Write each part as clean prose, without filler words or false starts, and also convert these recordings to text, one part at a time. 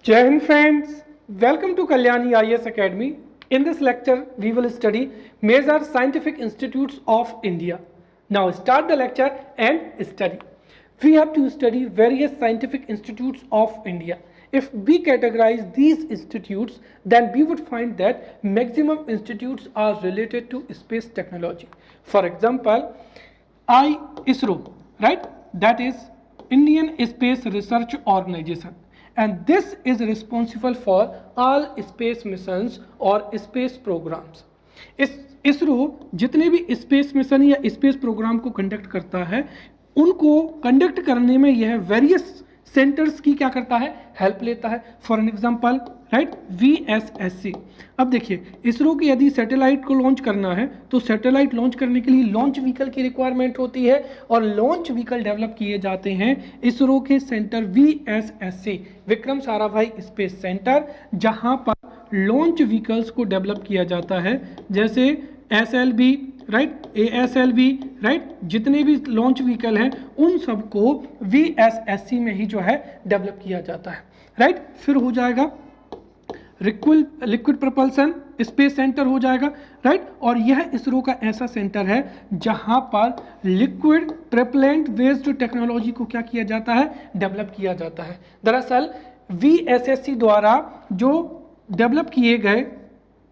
Jai Hind friends, welcome to Kalyani IAS Academy. In this lecture, we will study major scientific institutes of India. Now start the lecture and study. We have to study various scientific institutes of India. If we categorize these institutes, then we would find that maximum institutes are related to space technology. For example, ISRO, right? That is Indian Space Research Organization, and this is responsible for all space missions और space programs. इस इसरो जितने भी space mission या space programme को conduct करता है, उनको conduct करने में यह वेरियस सेंटर्स की क्या करता है, हेल्प लेता है. For an example, right, VSSC. अब देखिए, इसरो की यदि सैटेलाइट को लॉन्च करना है तो सैटेलाइट लॉन्च करने के लिए लॉन्च व्हीकल की रिक्वायरमेंट होती है, और लॉन्च व्हीकल डेवलप किए जाते हैं इसरो के centre VSSC, Vikram Sarabhai space centre, जहां पर लॉन्च व्हीकल्स को डेवलप किया जाता है, जैसे SLV, राइट, ASLV, राइट, जितने भी लॉन्च व्हीकल हैं उन सबको VSSC में ही जो है डेवलप किया जाता है, राइट. फिर हो जाएगा लिक्विड प्रपल्सन स्पेस सेंटर हो जाएगा, राइट, और यह इसरो का ऐसा सेंटर है जहां पर लिक्विड प्रोपेलेंट बेस्ड टेक्नोलॉजी को क्या किया जाता है, डेवलप किया जाता है. दरअसल VSSC द्वारा जो डेवलप किए गए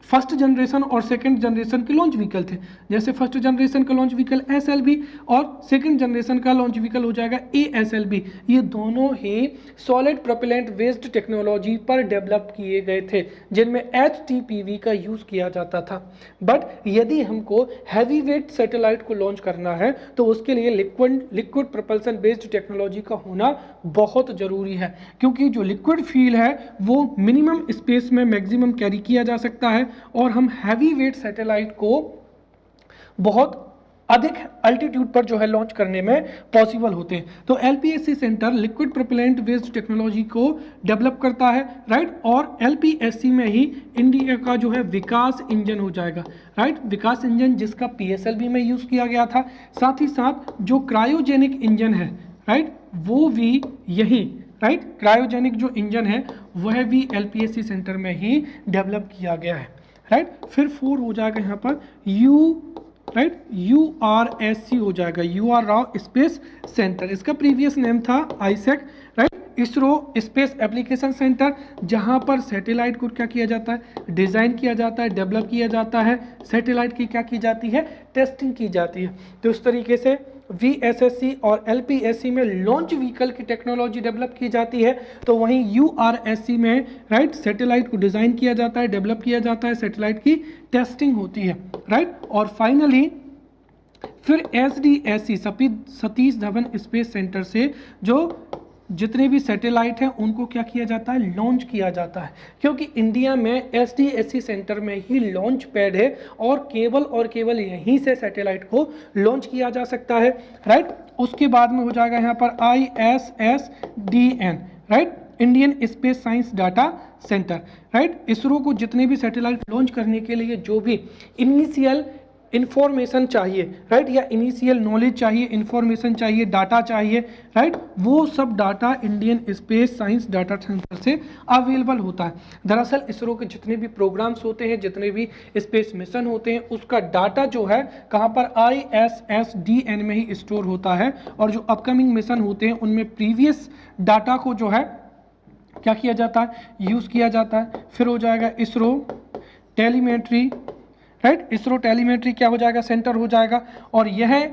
फर्स्ट जनरेशन और सेकंड जनरेशन के लॉन्च व्हीकल थे, जैसे फर्स्ट जनरेशन का लॉन्च व्हीकल SLV और सेकंड जनरेशन का लॉन्च व्हीकल हो जाएगा ASLV. ये दोनों ही सॉलिड प्रोपेलेंट बेस्ड टेक्नोलॉजी पर डेवलप किए गए थे, जिनमें HTPV का यूज़ किया जाता था. बट यदि हमको हैवी वेट सैटेलाइट को लॉन्च करना है तो उसके लिए लिक्विड प्रोपल्सन बेस्ड टेक्नोलॉजी का होना बहुत ज़रूरी है, क्योंकि जो लिक्विड फ्यूल है वो मिनिमम स्पेस में मैक्सिमम कैरी किया जा सकता है, और हम हैवी वेट सैटेलाइट को बहुत अधिक अल्टीट्यूड पर जो है लॉन्च करने में पॉसिबल होते हैं. तो LPSC centre liquid propellant based technology को डेवलप करता है, राइट, और LPSC में ही इंडिया का जो है विकास इंजन हो जाएगा, राइट, विकास इंजन जिसका PSLV में यूज किया गया था. साथ ही साथ जो क्रायोजेनिक इंजन है, राइट, वो भी यही, राइट, क्रायोजेनिक जो इंजन है वह भी LPSC सेंटर में ही डेवलप किया गया है, राइट. फिर 4 हो जाएगा यहाँ पर URSC हो जाएगा, UR राव स्पेस सेंटर. इसका प्रीवियस नेम था ISAC, right, ISRO space application centre, जहां पर सैटेलाइट को क्या किया जाता है, डिज़ाइन किया जाता है, डेवलप किया जाता है, सैटेलाइट की क्या की जाती है, टेस्टिंग की जाती है. तो इस तरीके से VSSC और LPSC में लॉन्च व्हीकल की टेक्नोलॉजी डेवलप की जाती है, तो वहीं URSC में, राइट, सैटेलाइट को डिज़ाइन किया जाता है, डेवलप किया जाता है, सैटेलाइट की टेस्टिंग होती है, राइट. और फाइनली फिर SDSC Satish Dhawan space centre से जो जितने भी सैटेलाइट हैं उनको क्या किया जाता है, लॉन्च किया जाता है, क्योंकि इंडिया में SDSC सेंटर में ही लॉन्च पैड है और केवल यहीं से सैटेलाइट को लॉन्च किया जा सकता है, राइट. उसके बाद में हो जाएगा यहाँ पर ISSDN, right, Indian space science data centre, right. ISRO को जितने भी सैटेलाइट लॉन्च करने के लिए जो भी इनिशियल इंफॉर्मेशन चाहिए, राइट, या इनिशियल नॉलेज चाहिए, इंफॉर्मेशन चाहिए, डाटा चाहिए, राइट, वो सब data Indian space science data centre से अवेलेबल होता है. दरअसल इसरो के जितने भी प्रोग्राम्स होते हैं, जितने भी स्पेस मिशन होते हैं, उसका डाटा जो है कहाँ पर, ISSDN में ही स्टोर होता है, और जो अपकमिंग मिशन होते हैं उनमें प्रीवियस डाटा को जो है क्या किया जाता है, यूज़ किया जाता है. फिर हो जाएगा ISRO telemetry, right, ISRO telemetry क्या हो जाएगा, सेंटर हो जाएगा, और यह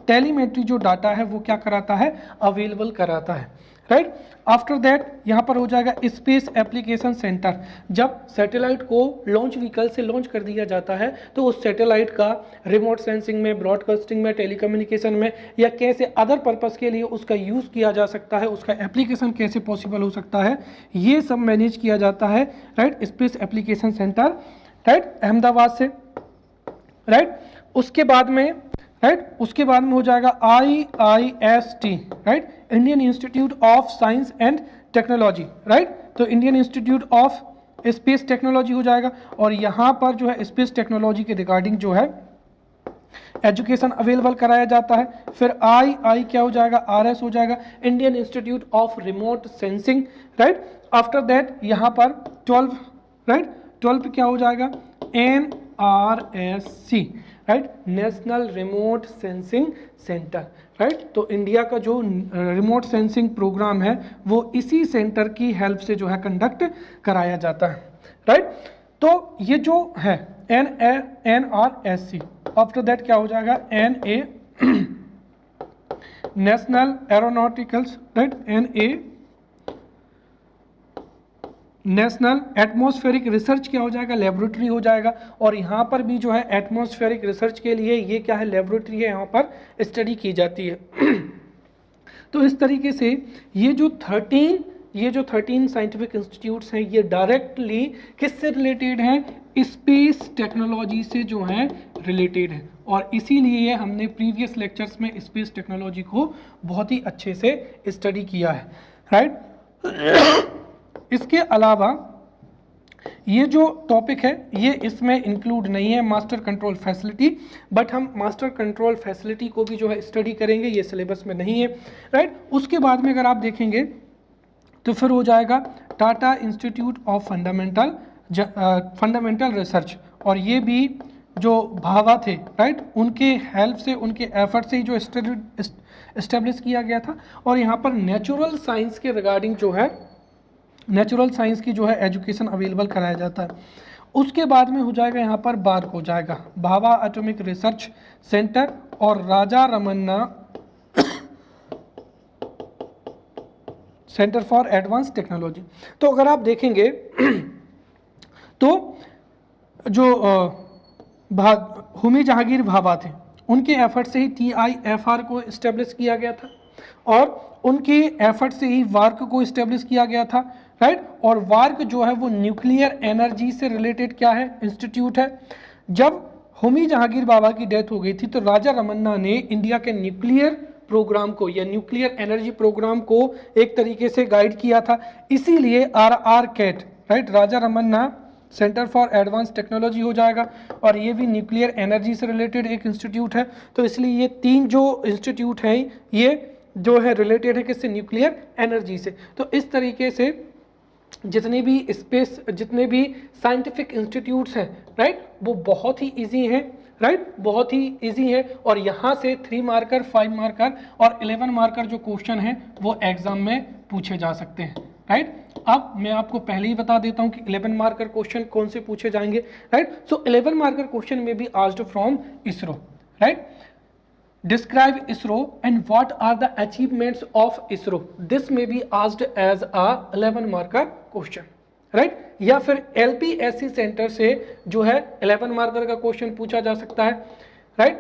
टेलीमेट्री जो डाटा है वो क्या कराता है, अवेलेबल कराता है, राइट. आफ्टर दैट यहाँ पर हो जाएगा स्पेस एप्लीकेशन सेंटर. जब सैटेलाइट को लॉन्च व्हीकल से लॉन्च कर दिया जाता है तो उस सैटेलाइट का रिमोट सेंसिंग में, ब्रॉडकास्टिंग में, टेलीकम्युनिकेशन में, या कैसे अदर पर्पस के लिए उसका यूज़ किया जा सकता है, उसका एप्लीकेशन कैसे पॉसिबल हो सकता है, ये सब मैनेज किया जाता है, right, space application centre, right, Ahmedabad से, राइट. उसके बाद में, राइट, उसके बाद में हो जाएगा IIST, right, Indian Institute of Science and Technology, right. तो Indian Institute of Space Technology हो जाएगा, और यहाँ पर जो है स्पेस टेक्नोलॉजी के रिगार्डिंग जो है एजुकेशन अवेलेबल कराया जाता है। फिर आई क्या हो जाएगा, RS हो जाएगा, Indian Institute of remote sensing, right. After that यहाँ पर 12, राइट, 12 क्या हो जाएगा, NRSC, right, national remote sensing centre, right. तो इंडिया का जो रिमोट सेंसिंग प्रोग्राम है वो इसी सेंटर की हेल्प से जो है कंडक्ट कराया जाता है, राइट। तो ये जो है NRSC, आफ्टर दैट क्या हो जाएगा, NA national aeronauticals, right, NA national atmospheric research क्या हो जाएगा, लेबोरेटरी हो जाएगा। और यहाँ पर भी जो है एटमॉस्फेरिक रिसर्च के लिए ये क्या है, लेबोरेटरी है, यहाँ पर स्टडी की जाती है। तो इस तरीके से ये जो 13 साइंटिफिक इंस्टीट्यूट्स हैं ये डायरेक्टली किससे रिलेटेड हैं, स्पेस टेक्नोलॉजी से जो है रिलेटेड है। और इसीलिए हमने प्रीवियस लेक्चर्स में स्पेस टेक्नोलॉजी को बहुत ही अच्छे से स्टडी किया है, राइट। इसके अलावा ये जो टॉपिक है ये इसमें इंक्लूड नहीं है, मास्टर कंट्रोल फैसिलिटी, बट हम मास्टर कंट्रोल फैसिलिटी को भी जो है स्टडी करेंगे, ये सिलेबस में नहीं है, राइट। उसके बाद में अगर आप देखेंगे तो फिर हो जाएगा Tata institute of fundamental research, और ये भी जो भाभा थे, राइट, उनके हेल्प से, उनके एफर्ट से ही जो एस्टेब्लिश किया गया था। और यहाँ पर नेचुरल साइंस के रिगार्डिंग जो है, नेचुरल साइंस की जो है एजुकेशन अवेलेबल कराया जाता है। उसके बाद में हो जाएगा यहाँ पर बार्क हो जाएगा, भाभा एटॉमिक रिसर्च सेंटर और Raja Ramanna centre for advance Technology. तो अगर आप देखेंगे तो जो होमी जहांगीर भाभा थे, उनके एफर्ट से ही TIFR को इस्टेब्लिश किया गया था, और उनके एफर्ट से ही वार्क को इस्टेब्लिश किया गया था, राइट। और वार्क जो है वो न्यूक्लियर एनर्जी से रिलेटेड क्या है, इंस्टीट्यूट है। जब होमी जहांगीर भाभा की डेथ हो गई थी तो राजा रमन्ना ने इंडिया के न्यूक्लियर प्रोग्राम को या न्यूक्लियर एनर्जी प्रोग्राम को एक तरीके से गाइड किया था। इसीलिए RRCAT, right, Raja Ramanna centre for advance technology हो जाएगा, और ये भी न्यूक्लियर एनर्जी से रिलेटेड एक इंस्टीट्यूट है। तो इसलिए ये 3 जो इंस्टीट्यूट हैं ये जो है रिलेटेड है किससे, न्यूक्लियर एनर्जी से। तो इस तरीके से जितने भी साइंटिफिक इंस्टीट्यूट्स हैं, राइट, वो बहुत ही इजी हैं, राइट, बहुत ही इजी है। और यहाँ से 3 मार्कर, 5 मार्कर और 11 मार्कर जो क्वेश्चन हैं वो एग्जाम में पूछे जा सकते हैं, राइट। अब मैं आपको पहले ही बता देता हूँ कि 11 मार्कर क्वेश्चन कौन से पूछे जाएंगे, राइट। सो 11 मार्कर क्वेश्चन में be asked from ISRO, right. Describe ISRO and what are the achievements of ISRO. This may be asked as a 11 marker question, right? या फिर LPSC सेंटर से जो है 11 मार्कर का क्वेश्चन पूछा जा सकता है, right?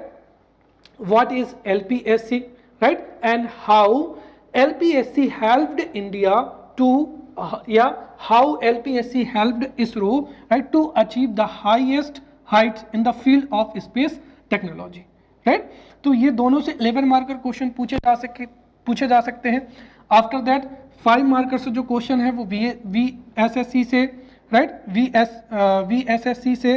What is LPSC, right? And how LPSC helped India to how LPSC helped ISRO, right, to achieve the highest heights in the field of space technology, right? तो ये दोनों से 11 मार्कर क्वेश्चन पूछे जा सकते हैं। आफ्टर दैट 5 मार्कर से जो क्वेश्चन है वो VSSC से, राइट, VSSC से,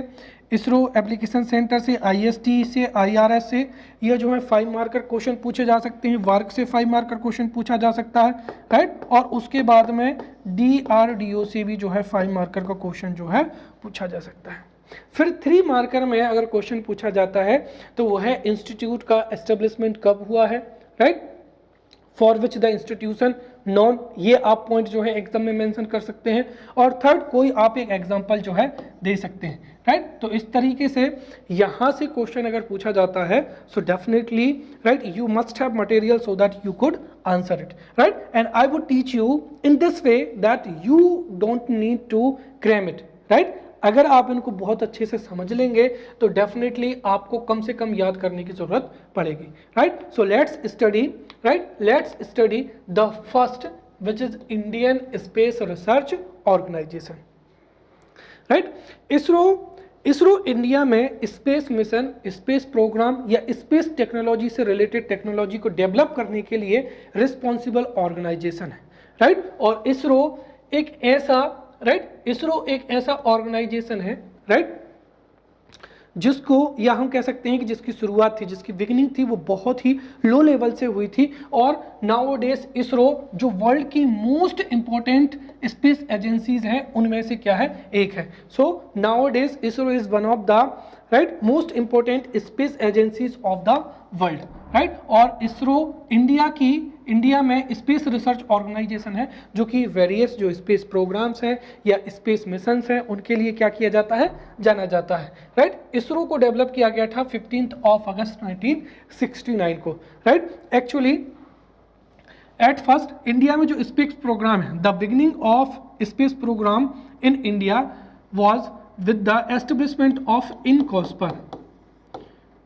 इसरो एप्लीकेशन सेंटर से, IST से, IRS से, ये जो है 5 मार्कर क्वेश्चन पूछे जा सकते हैं। वार्क से 5 मार्कर क्वेश्चन पूछा जा सकता है, राइट। और उसके बाद में DRDO से भी जो है 5 मार्कर का क्वेश्चन जो है पूछा जा सकता है। फिर 3 मार्कर में अगर क्वेश्चन पूछा जाता है तो वो है इंस्टीट्यूट का एस्टेब्लिशमेंट कब हुआ है, right, for which the institution non, ये आप पॉइंट जो है एग्जाम में मेंशन कर सकते हैं। और थर्ड कोई आप एक एग्जांपल जो है दे सकते हैं, राइट। तो इस तरीके से यहाँ से क्वेश्चन अगर पूछा जाता है so definitely, right, you must have material so that you could answer it, right. And I would teach you in this way that you don't need to cram it, right. अगर आप इनको बहुत अच्छे से समझ लेंगे तो डेफिनेटली आपको कम से कम याद करने की जरूरत पड़ेगी, right. So let's study, right, let's study the first which is Indian space research organisation, right. ISRO India में स्पेस मिशन, स्पेस प्रोग्राम या स्पेस टेक्नोलॉजी से रिलेटेड टेक्नोलॉजी को डेवलप करने के लिए रिस्पॉन्सिबल ऑर्गेनाइजेशन है, राइट। और इसरो एक ऐसा ऑर्गेनाइजेशन है, राइट, जिसको या हम कह सकते हैं कि जिसकी शुरुआत थी, जिसकी बिगिनिंग थी, वो बहुत ही लो लेवल से हुई थी। और नाउ डेज इसरो जो वर्ल्ड की मोस्ट इंपॉर्टेंट स्पेस एजेंसीज हैं उनमें से क्या है, एक है। So now days ISRO is one of the right most important space agencies of the world, right. और इसरो इंडिया में स्पेस रिसर्च ऑर्गेनाइजेशन है जो कि वेरियस जो स्पेस प्रोग्राम्स हैं या स्पेस मिशंस हैं उनके लिए क्या किया जाता है, जाना जाता है, राइट। इसरो को डेवलप किया गया था 15 अगस्त 1969 को, right. Actually at first India में जो स्पेस प्रोग्राम है, the beginning of space programme in India was with the establishment of INCOSPAR,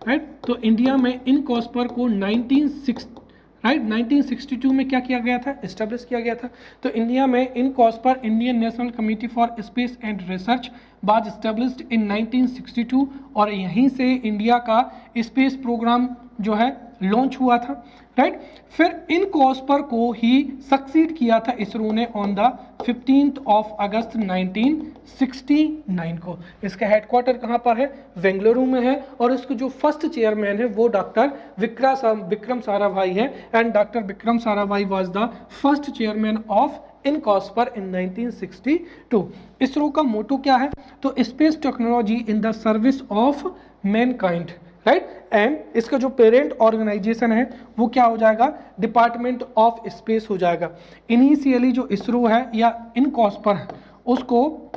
right. तो इंडिया में इनकॉस्पर को 1962 में क्या किया गया था, एस्टेब्लिश किया गया था। तो इंडिया में INCOSPAR, Indian National Committee for Space and Research, was established in 1962 और यहीं से इंडिया का स्पेस प्रोग्राम जो है लॉन्च हुआ था, राइट। फिर इनकॉस्पर को ही सक्सीड किया था इसरो ने ऑन द 15 अगस्त 1969 को। इसका हेडक्वार्टर कहाँ पर है, बेंगलुरु में है। और इसको जो फर्स्ट चेयरमैन है वो डॉक्टर विक्रम साराभाई है, and doctor Vikram Sarabhai was the first chairman of INCOSPAR in 1962। ISRO का मोटो क्या है, तो space technology in the service of mankind, right. And इसका जो पेरेंट ऑर्गेनाइजेशन है वो क्या हो जाएगा, डिपार्टमेंट ऑफ स्पेस हो जाएगा। इनिशियली जो इसरो है या इनकॉस्पर है उसको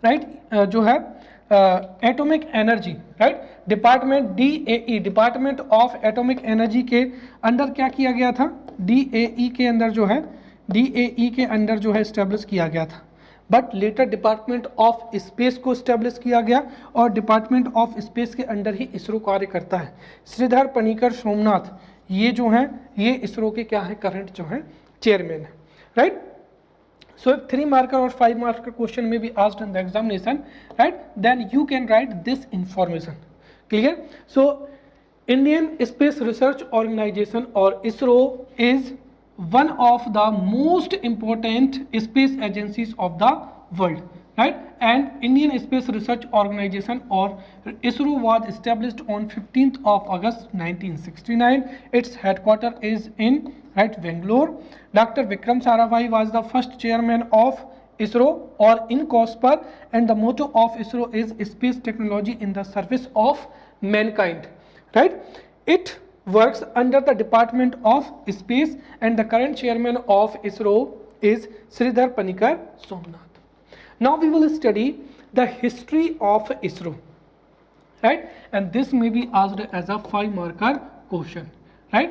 राइट जो है atomic energy, right, department DAE, department of atomic energy के अंडर क्या किया गया था, DAE के अंदर जो है एस्टेब्लिश किया गया था। But later department of space को स्टैब्लिश किया गया और डिपार्टमेंट ऑफ स्पेस के अंडर ही इसरो कार्य करता है। श्रीधर पनिकर सोमनाथ ये जो हैं ये इसरो के क्या है, करंट जो है चेयरमैन है, राइट। सो 3 मार्कर और 5 मार्कर क्वेश्चन में भी asked in the examination, right, then you can write this information, clear. So Indian space research Organisation और ISRO is one of the most important space agencies of the world, right. And Indian Space Research Organization or ISRO was established on 15th of August 1969. Its headquarter is in right Bangalore. Dr. Vikram Sarabhai was the first chairman of ISRO or INCOSPER, and the motto of ISRO is space technology in the service of mankind, right. It works under the Department of Space, and the current chairman of ISRO is Sridhar Panikkar Somnath. Now we will study the history of ISRO, right, and this may be asked as a 5 marker question, right.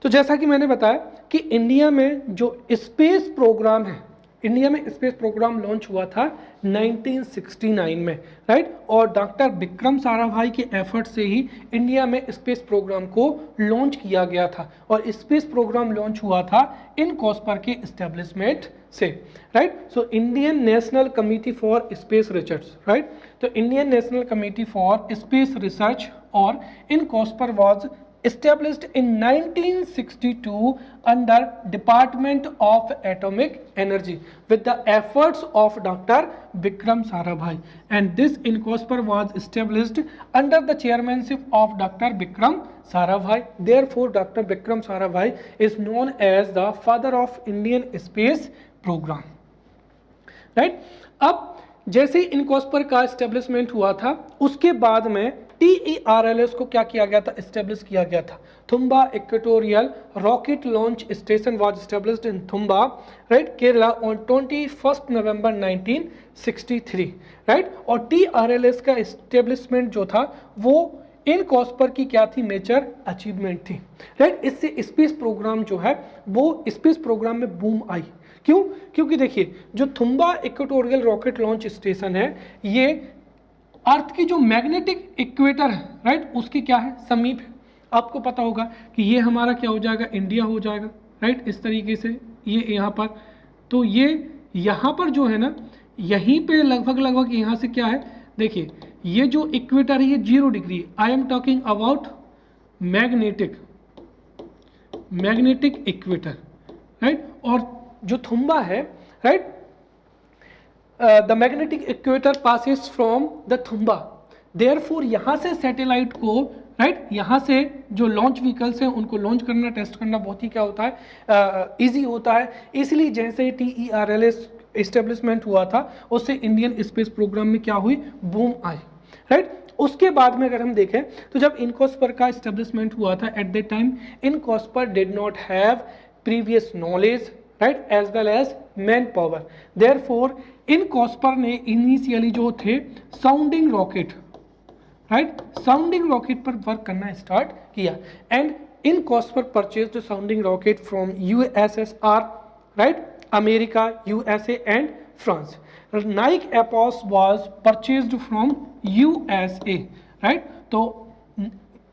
तो जैसा कि मैंने बताया कि India में जो space programme है, India में स्पेस प्रोग्राम लॉन्च हुआ था 1969 में, राइट। और डॉक्टर विक्रम साराभाई के एफर्ट से ही इंडिया में स्पेस प्रोग्राम को लॉन्च किया गया था। और स्पेस प्रोग्राम लॉन्च हुआ था इनकॉस्पर के एस्टेब्लिशमेंट से, right. So Indian National Committee for Space Research, right. तो Indian National Committee for Space Research और INCOSPAR was established in 1962 under Department of Atomic Energy with the efforts of Dr. Vikram Sarabhai, and this INCOSPER was established under the chairmanship of Dr. Vikram Sarabhai. Therefore, Dr. Vikram Sarabhai is known as the father of Indian space program, right. अब जैसे ही इनकॉस्पर का establishment हुआ था उसके बाद में TERLS को क्या किया गया था, एस्टेब्लिश किया गया था। Thumba equatorial rocket launch station was established in Thumba, right, Kerala on 21 November 1963, right. और TRLS का एस्टेब्लिशमेंट जो था वो इनकॉस्पर की क्या थी, मेजर अचीवमेंट थी, राइट। इससे स्पेस प्रोग्राम जो है वो स्पेस प्रोग्राम में बूम आई। क्यों? क्योंकि देखिए जो Thumba equatorial rocket launch station है ये अर्थ की जो मैग्नेटिक इक्वेटर है, राइट, उसके क्या है, समीप है। आपको पता होगा कि ये हमारा क्या हो जाएगा, इंडिया हो जाएगा, राइट, इस तरीके से ये यहाँ पर। तो ये यहाँ पर जो है ना, यहीं पे लगभग यहाँ से क्या है, देखिए ये जो इक्वेटर है ये 0 degree. I am talking about magnetic equator, right. और जो थुम्बा है, right, the magnetic equator passes from the Thumba, therefore यहाँ से सैटेलाइट को राइट यहाँ से जो लॉन्च व्हीकल्स हैं उनको लॉन्च करना, टेस्ट करना बहुत ही क्या होता है, इजी होता है। इसलिए जैसे TERLS इस्टेब्लिशमेंट हुआ था उससे इंडियन स्पेस प्रोग्राम में क्या हुई, बूम आई, राइट। उसके बाद में अगर हम देखें तो जब इनकॉस्पर का इस्टेब्लिशमेंट हुआ था, at that time INCOSPAR did not have previous knowledge, right, as well as manpower. Therefore INCOSPAR ने इनिशियली जो थे sounding rocket, right, sounding rocket पर वर्क करना स्टार्ट किया। And INCOSPAR purchased sounding rocket from USSR, right, America, USA and France. Nike Apache was purchased from USA, right, तो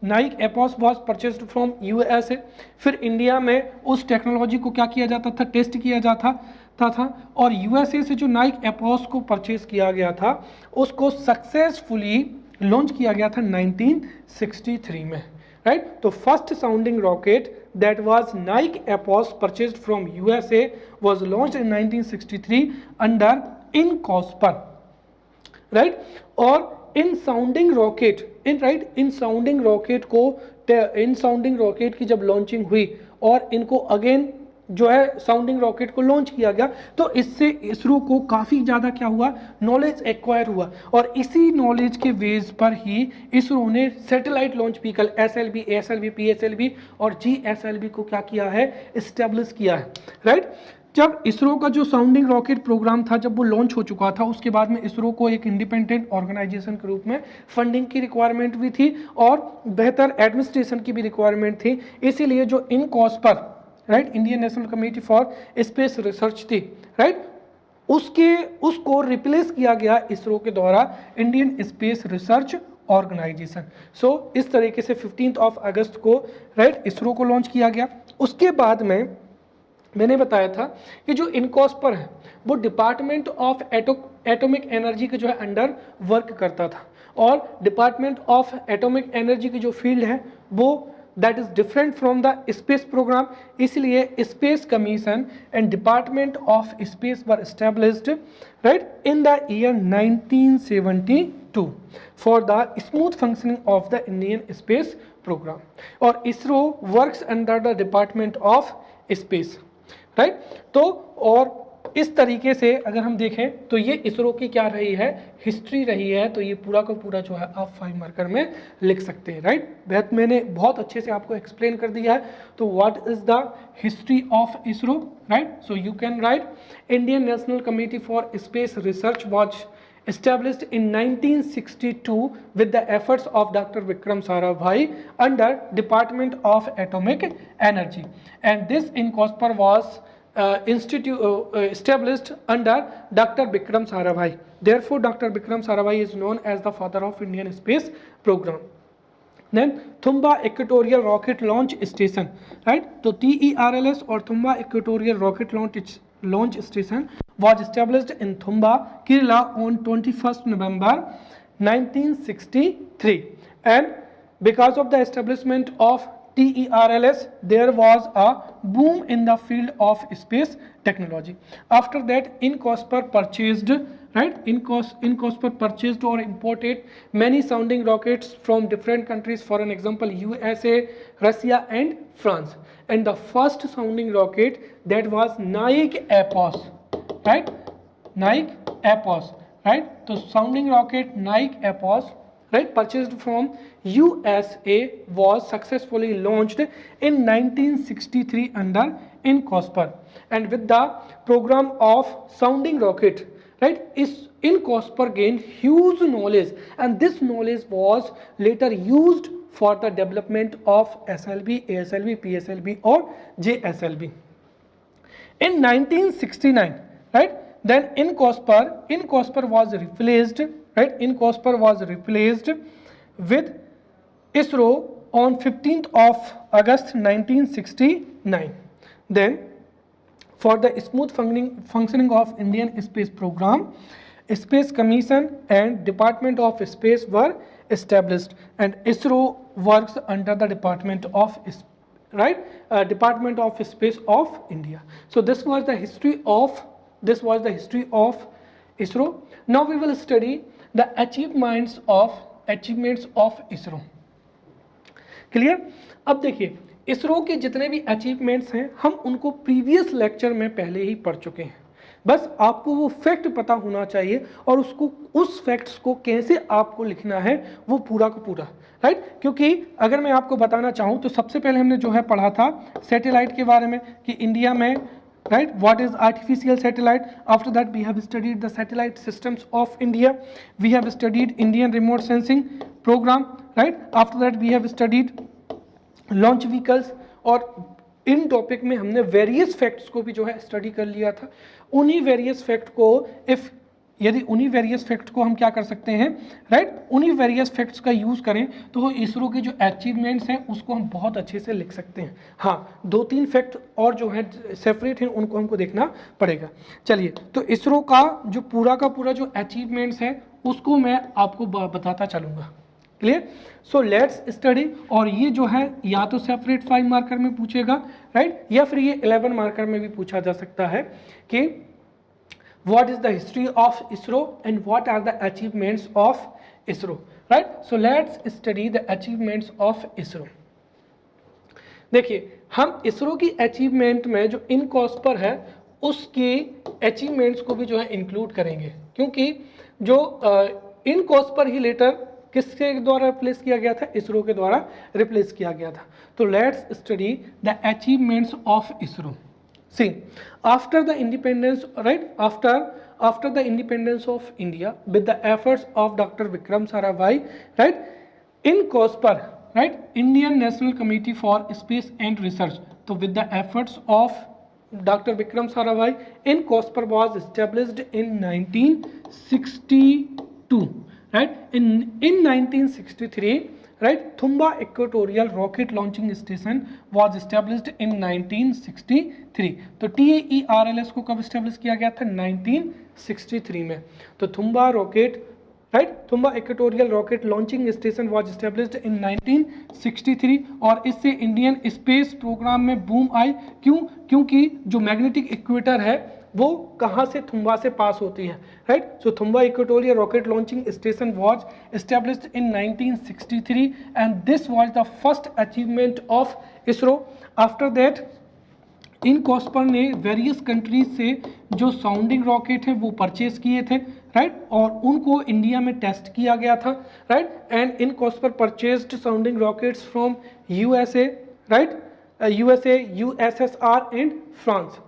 Nike Apache was purchased from USA। फिर India में उस technology को क्या किया जाता था, टेस्ट किया जाता था और USA से जो नाइक एपोस को परचेज किया गया था उसको सक्सेसफुली लॉन्च किया गया था 1963 में, राइट। तो first sounding rocket that was Nike Apache purchased from USA was launched in 1963 under INCOSPAR, right. और in sounding rocket in sounding rocket की जब लॉन्चिंग हुई और इनको अगेन जो है साउंडिंग रॉकेट को लॉन्च किया गया तो इससे इसरो को काफ़ी ज़्यादा क्या हुआ, नॉलेज एक्वायर हुआ। और इसी नॉलेज के बेस पर ही इसरो ने satellite launch vehicle SLV, ASLV, PSLV और GSLV को क्या किया है, इस्टेब्लिश किया है, राइट। जब इसरो का जो साउंडिंग रॉकेट प्रोग्राम था जब वो लॉन्च हो चुका था उसके बाद में इसरो को एक इंडिपेंडेंट ऑर्गेनाइजेशन के रूप में फंडिंग की रिक्वायरमेंट भी थी और बेहतर एडमिनिस्ट्रेशन की भी रिक्वायरमेंट थी। इसीलिए जो INCOSPAR, right, Indian National Committee for Space Research थी, राइट, उसको रिप्लेस किया गया इसरो के द्वारा Indian space research Organisation. So इस तरीके से 15 अगस्त को, राइट, इसरो को लॉन्च किया गया। उसके बाद में मैंने बताया था कि जो इनकॉस्पर है वो डिपार्टमेंट ऑफ एटॉमिक एनर्जी के जो है अंडर वर्क करता था और डिपार्टमेंट ऑफ एटॉमिक एनर्जी की जो फील्ड है वो that is different from the space programme. इसलिए space commission and department of space were established, right, in the year 1972 for the smooth functioning of the Indian space programme. और ISRO works under the department of space, right. तो और इस तरीके से अगर हम देखें तो ये इसरो की क्या रही है, हिस्ट्री रही है। तो ये पूरा का पूरा जो है आप 5 मार्कर में लिख सकते हैं, राइट। मैंने बहुत अच्छे से आपको एक्सप्लेन कर दिया है। तो what is the history of ISRO, right. So you can right Indian National Committee for Space research was established in 1962 with the efforts of Dr. Vikram Sarabhai under Department of Atomic Energy, and this INCOSPER was established under Dr. Vikram Sarabhai. Therefore, Dr. Vikram Sarabhai is known as the father of Indian space program. Then Thumba Equatorial Rocket Launch Station, right? So TERLS or Thumba Equatorial Rocket Launch Station was established in Thumba, Kerala on 21st November 1963, and because of the establishment of TERLS there was a boom in the field of space technology. After that INCOSPER purchased, right, INCOSPER purchased or imported many sounding rockets from different countries, for an example USA, Russia and France. And the first sounding rocket that was Nike Apos, right, Nike Apos, right. So sounding rocket Nike Apos, right, purchased from USA was successfully launched in 1963 under INCOSPER, and with the program of sounding rocket, right, is INCOSPER gained huge knowledge, and this knowledge was later used for the development of SLV, ASLV, PSLV or JSLV. In 1969, right, then INCOSPER was replaced, right, INCOSPER was replaced with ISRO on 15th of August 1969. Then for the smooth functioning of Indian space program, Space Commission and Department of Space were established, and ISRO works under the Department of Department of Space of India. So this was the history of ISRO. Now we will study the achievements of achievements of ISRO. Clear? अब देखिए इसरो के जितने भी achievements हैं हम उनको previous lecture में पहले ही पढ़ चुके हैं, बस आपको वो फैक्ट पता होना चाहिए और उसको उस फैक्ट्स को कैसे आपको लिखना है वो पूरा का पूरा, राइट? क्योंकि अगर मैं आपको बताना चाहूँ तो सबसे पहले हमने जो है पढ़ा था सैटेलाइट के बारे में कि इंडिया में, right, what is artificial satellite. After that we have studied the satellite systems of India, we have studied Indian remote sensing program, right? After that we have studied launch vehicles और इन topic में हमने various facts को भी जो है study कर लिया था। उन्हीं वेरियस फैक्ट को यदि उन्हीं वेरियस फैक्ट को हम क्या कर सकते हैं, राइट, उन्हीं वेरियस फैक्ट्स का यूज़ करें तो इसरो के जो अचीवमेंट्स हैं उसको हम बहुत अच्छे से लिख सकते हैं। हाँ, 2-3 फैक्ट और जो है सेपरेट हैं उनको हमको देखना पड़ेगा। चलिए, तो इसरो का जो पूरा जो अचीवमेंट्स है उसको मैं आपको बताता चलूँगा। क्लियर? So let's study. और ये जो है या तो सेपरेट 5 मार्कर में पूछेगा, राइट, या फिर ये 11 मार्कर में भी पूछा जा सकता है कि what is the history of ISRO and what are the achievements of ISRO, right? So let's study the achievements of ISRO. देखिए हम इसरो की अचीवमेंट में जो इनकॉस्पर है उसके अचीवमेंट्स को भी जो है इंक्लूड करेंगे, क्योंकि जो इनकॉस्पर ही लेटर किसके द्वारा रिप्लेस किया गया था? इसरो के द्वारा रिप्लेस किया गया था। तो let's study the achievements of ISRO. See, after the independence, right, after the independence of India, with the efforts of Dr. Vikram Sarabhai, right, in COSPER, right, Indian National Committee for Space and Research, so with the efforts of Dr. Vikram Sarabhai, in COSPER was established in 1962, right, in 1963, right, Thumba Equatorial Rocket Launching Station was established in 1963. तो TAERLS को कब establish किया गया था? 1963 में। तो Thumba rocket, right, Thumba equatorial rocket launching station was established in 1963 और इससे इंडियन स्पेस प्रोग्राम में बूम आई। क्यों? क्योंकि जो मैग्नेटिक इक्वेटर है वो कहाँ से? थुम्बा से पास होती है, right? So Thumba equatorial rocket launching station was established in 1963 and this was the first achievement of ISRO. After that INCOSPAR ने वेरियस कंट्रीज से जो साउंडिंग रॉकेट हैं वो परचेज किए थे, राइट, और उनको इंडिया में टेस्ट किया गया था, right, and INCOSPAR purchased sounding rockets from USA, right, USA, USSR and France,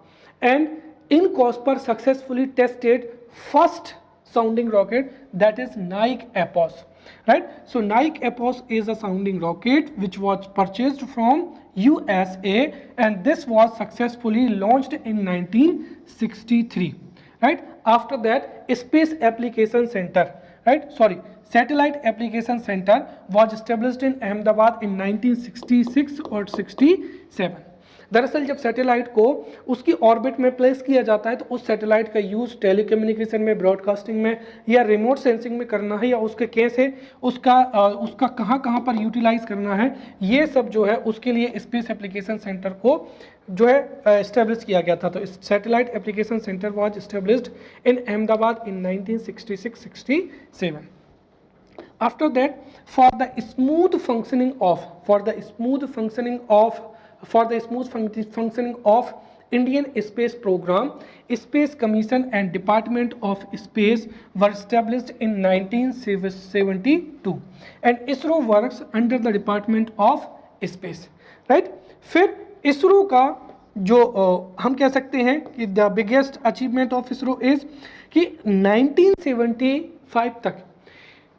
and in COSPER successfully tested first sounding rocket, that is Nike Epos, right? So Nike Epos is a sounding rocket which was purchased from USA and this was successfully launched in 1963, right? After that Space Application Center, right, sorry, Satellite Application Center was established in Ahmedabad in 1966 or 67. दरअसल जब satellite को उसकी orbit में place किया जाता है तो उस सैटेलाइट का यूज़ टेलीकम्युनिकेशन में, ब्रॉडकास्टिंग में या रिमोट सेंसिंग में करना है या उसके कैसे उसका कहाँ पर यूटिलाइज करना है, ये सब जो है उसके लिए स्पेस एप्लीकेशन सेंटर को जो है इस्टेब्लिश किया गया था। तो satellite application centre was established in Ahmedabad in 1966-67। After that, for the smooth functioning of Indian Space Program, Space Commission and Department of Space were established in 1972 and ISRO works under the Department of Space, right? फिर ISRO का जो हम कह सकते हैं कि the biggest achievement of ISRO is कि 1975 तक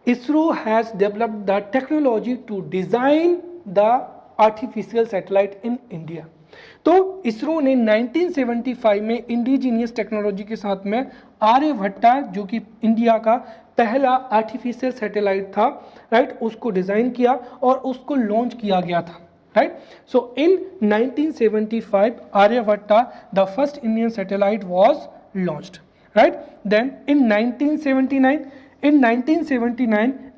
ISRO has developed the technology to design the artificial satellite in India. तो इसरो ने 1975 में इंडिजीनियस टेक्नोलॉजी के साथ में आर्यभट्टा जो कि इंडिया का पहला आर्टिफिशियल सैटेलाइट था, राइट, उसको डिज़ाइन किया और उसको लॉन्च किया गया था, right. So in 1975 Aryabhata the first Indian satellite was launched, right. Then in 1979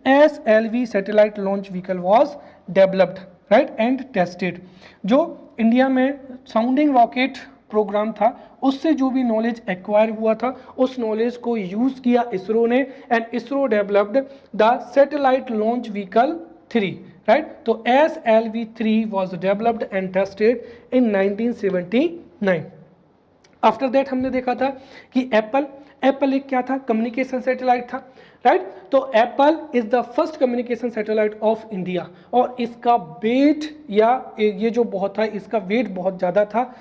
SLV satellite launch vehicle was developed, right, and tested. जो इंडिया में साउंडिंग रॉकेट प्रोग्राम था, उससे जो भी नॉलेज एक्वायर हुआ था उस नॉलेज को यूज किया इसरो ने, and ISRO developed the satellite launch vehicle 3, right. तो SLV-3 was developed and tested in 1979। After that हमने देखा था कि एप्पल एक क्या था, कम्युनिकेशन सैटेलाइट था, राइट। तो Apple is the first communication satellite of India, और इसका वेट या ये जो बहुत था, इसका वेट बहुत ज़्यादा था,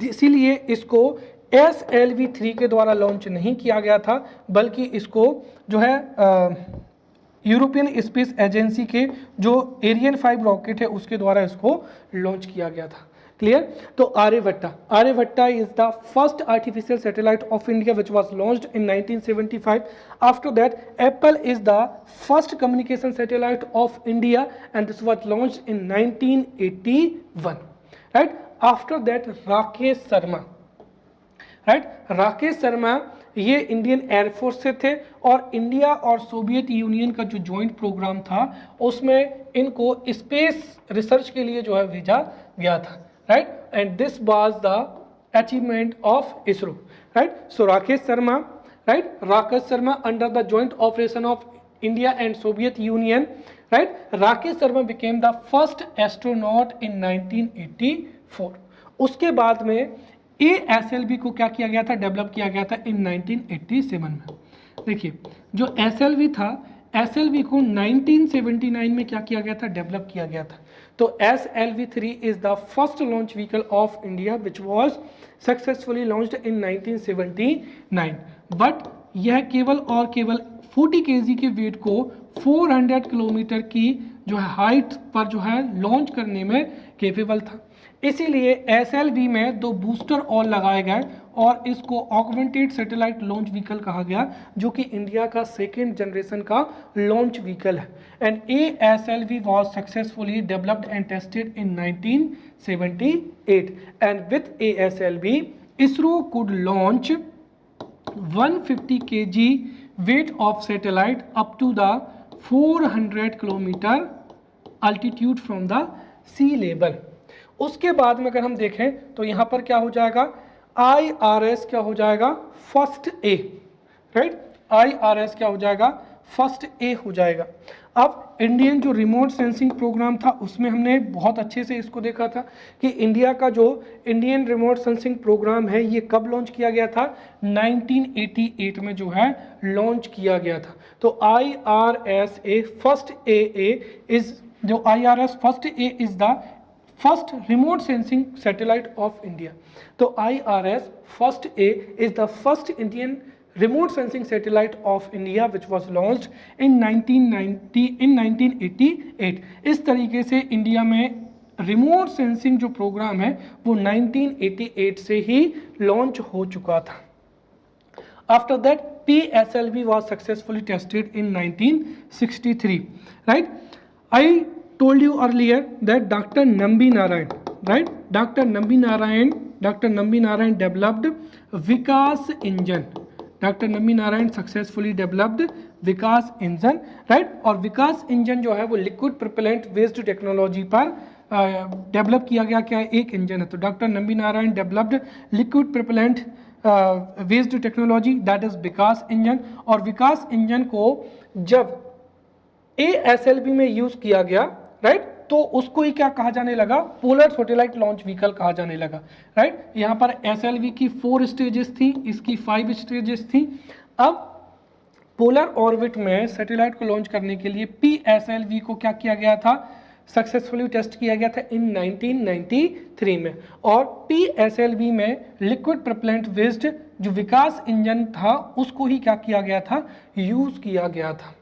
इसीलिए इसको SLV-3 के द्वारा लॉन्च नहीं किया गया था, बल्कि इसको जो है यूरोपियन स्पेस एजेंसी के जो एरियन 5 रॉकेट है उसके द्वारा इसको लॉन्च किया गया था। क्लियर। तो Aryabhata is the first artificial satellite of India which was launched in 1975। After that Apple is the first communication satellite of India and this was launched in 1981, right. After that Rakesh Sharma, right. Rakesh Sharma ये Indian air force से थे, और India और Soviet union का जो joint programme था उसमें इनको स्पेस रिसर्च के लिए जो है भेजा गया था, right. And this was the achievement of ISRO, right. So Rakesh Sharma, right, Rakesh Sharma under the joint operation of India and Soviet Union, right. Rakesh Sharma became the first astronaut in 1984। उसके बाद में ASLV को क्या किया गया था, डेवलप किया गया था इन 1987 में। देखिए जो SLV था, SLV को 1979 में क्या किया गया था, डेवलप किया गया था। तो SLV-3 is the first launch vehicle of India which was successfully launched in 1979, but यह केवल और केवल 40 kg के वेट को 400 किलोमीटर की जो है हाइट पर जो है लॉन्च करने में केपेबल था। इसीलिए SLV में 2 बूस्टर और लगाए गए और इसको ऑगमेंटेड सैटेलाइट लॉन्च व्हीकल कहा गया, जो कि इंडिया का सेकेंड जनरेशन का लॉन्च व्हीकल है। And ASLV was successfully developed and tested in 1978, and with ASLV ISRO could launch 150 kg weight of satellite up to the 400 kilometre altitude from the sea level. उसके बाद में अगर हम देखें तो यहाँ पर क्या हो जाएगा, IRS क्या हो जाएगा, फर्स्ट ए, राइट। IRS क्या हो जाएगा, फर्स्ट ए हो जाएगा। अब इंडियन जो रिमोट सेंसिंग प्रोग्राम था उसमें हमने बहुत अच्छे से इसको देखा था कि इंडिया का जो इंडियन रिमोट सेंसिंग प्रोग्राम है ये कब लॉन्च किया गया था, 1988 में जो है लॉन्च किया गया था। तो IRS A first A is जो IRS first A is the first remote sensing satellite of India. तो IRS first A is the first Indian remote sensing satellite of India which was launched in 1988। इस तरीके से India में remote sensing जो programme है वो 1988 से ही launch हो चुका था। After that PSLV was successfully tested in 1963, right? I told you earlier that Dr. Nambi Narayan, right? Dr. Nambi Narayan developed Vikas engine। Doctor Nambi Narayan successfully developed Vikas engine, right. और Vikas engine जो है वो लिक्विड प्रोपेलेंट वेस्ड टेक्नोलॉजी पर develop किया गया क्या एक engine है। तो doctor Nambi Narayan developed liquid propellant based technology that is Vikas engine. और विकास इंजन को जब ASLV में यूज किया गया, राइट, तो उसको ही क्या कहा जाने लगा, पोलर सैटेलाइट लॉन्च व्हीकल कहा जाने लगा, राइट। यहाँ पर SLV की 4 स्टेजेस थी, इसकी 5 स्टेजेस थी। अब पोलर ऑर्बिट में सैटेलाइट को लॉन्च करने के लिए PSLV को क्या किया गया था, सक्सेसफुली टेस्ट किया गया था इन 1993 में। और PSLV में लिक्विड प्रोपेलेंट वेस्ड जो विकास इंजन था उसको ही क्या किया गया था, यूज किया गया था।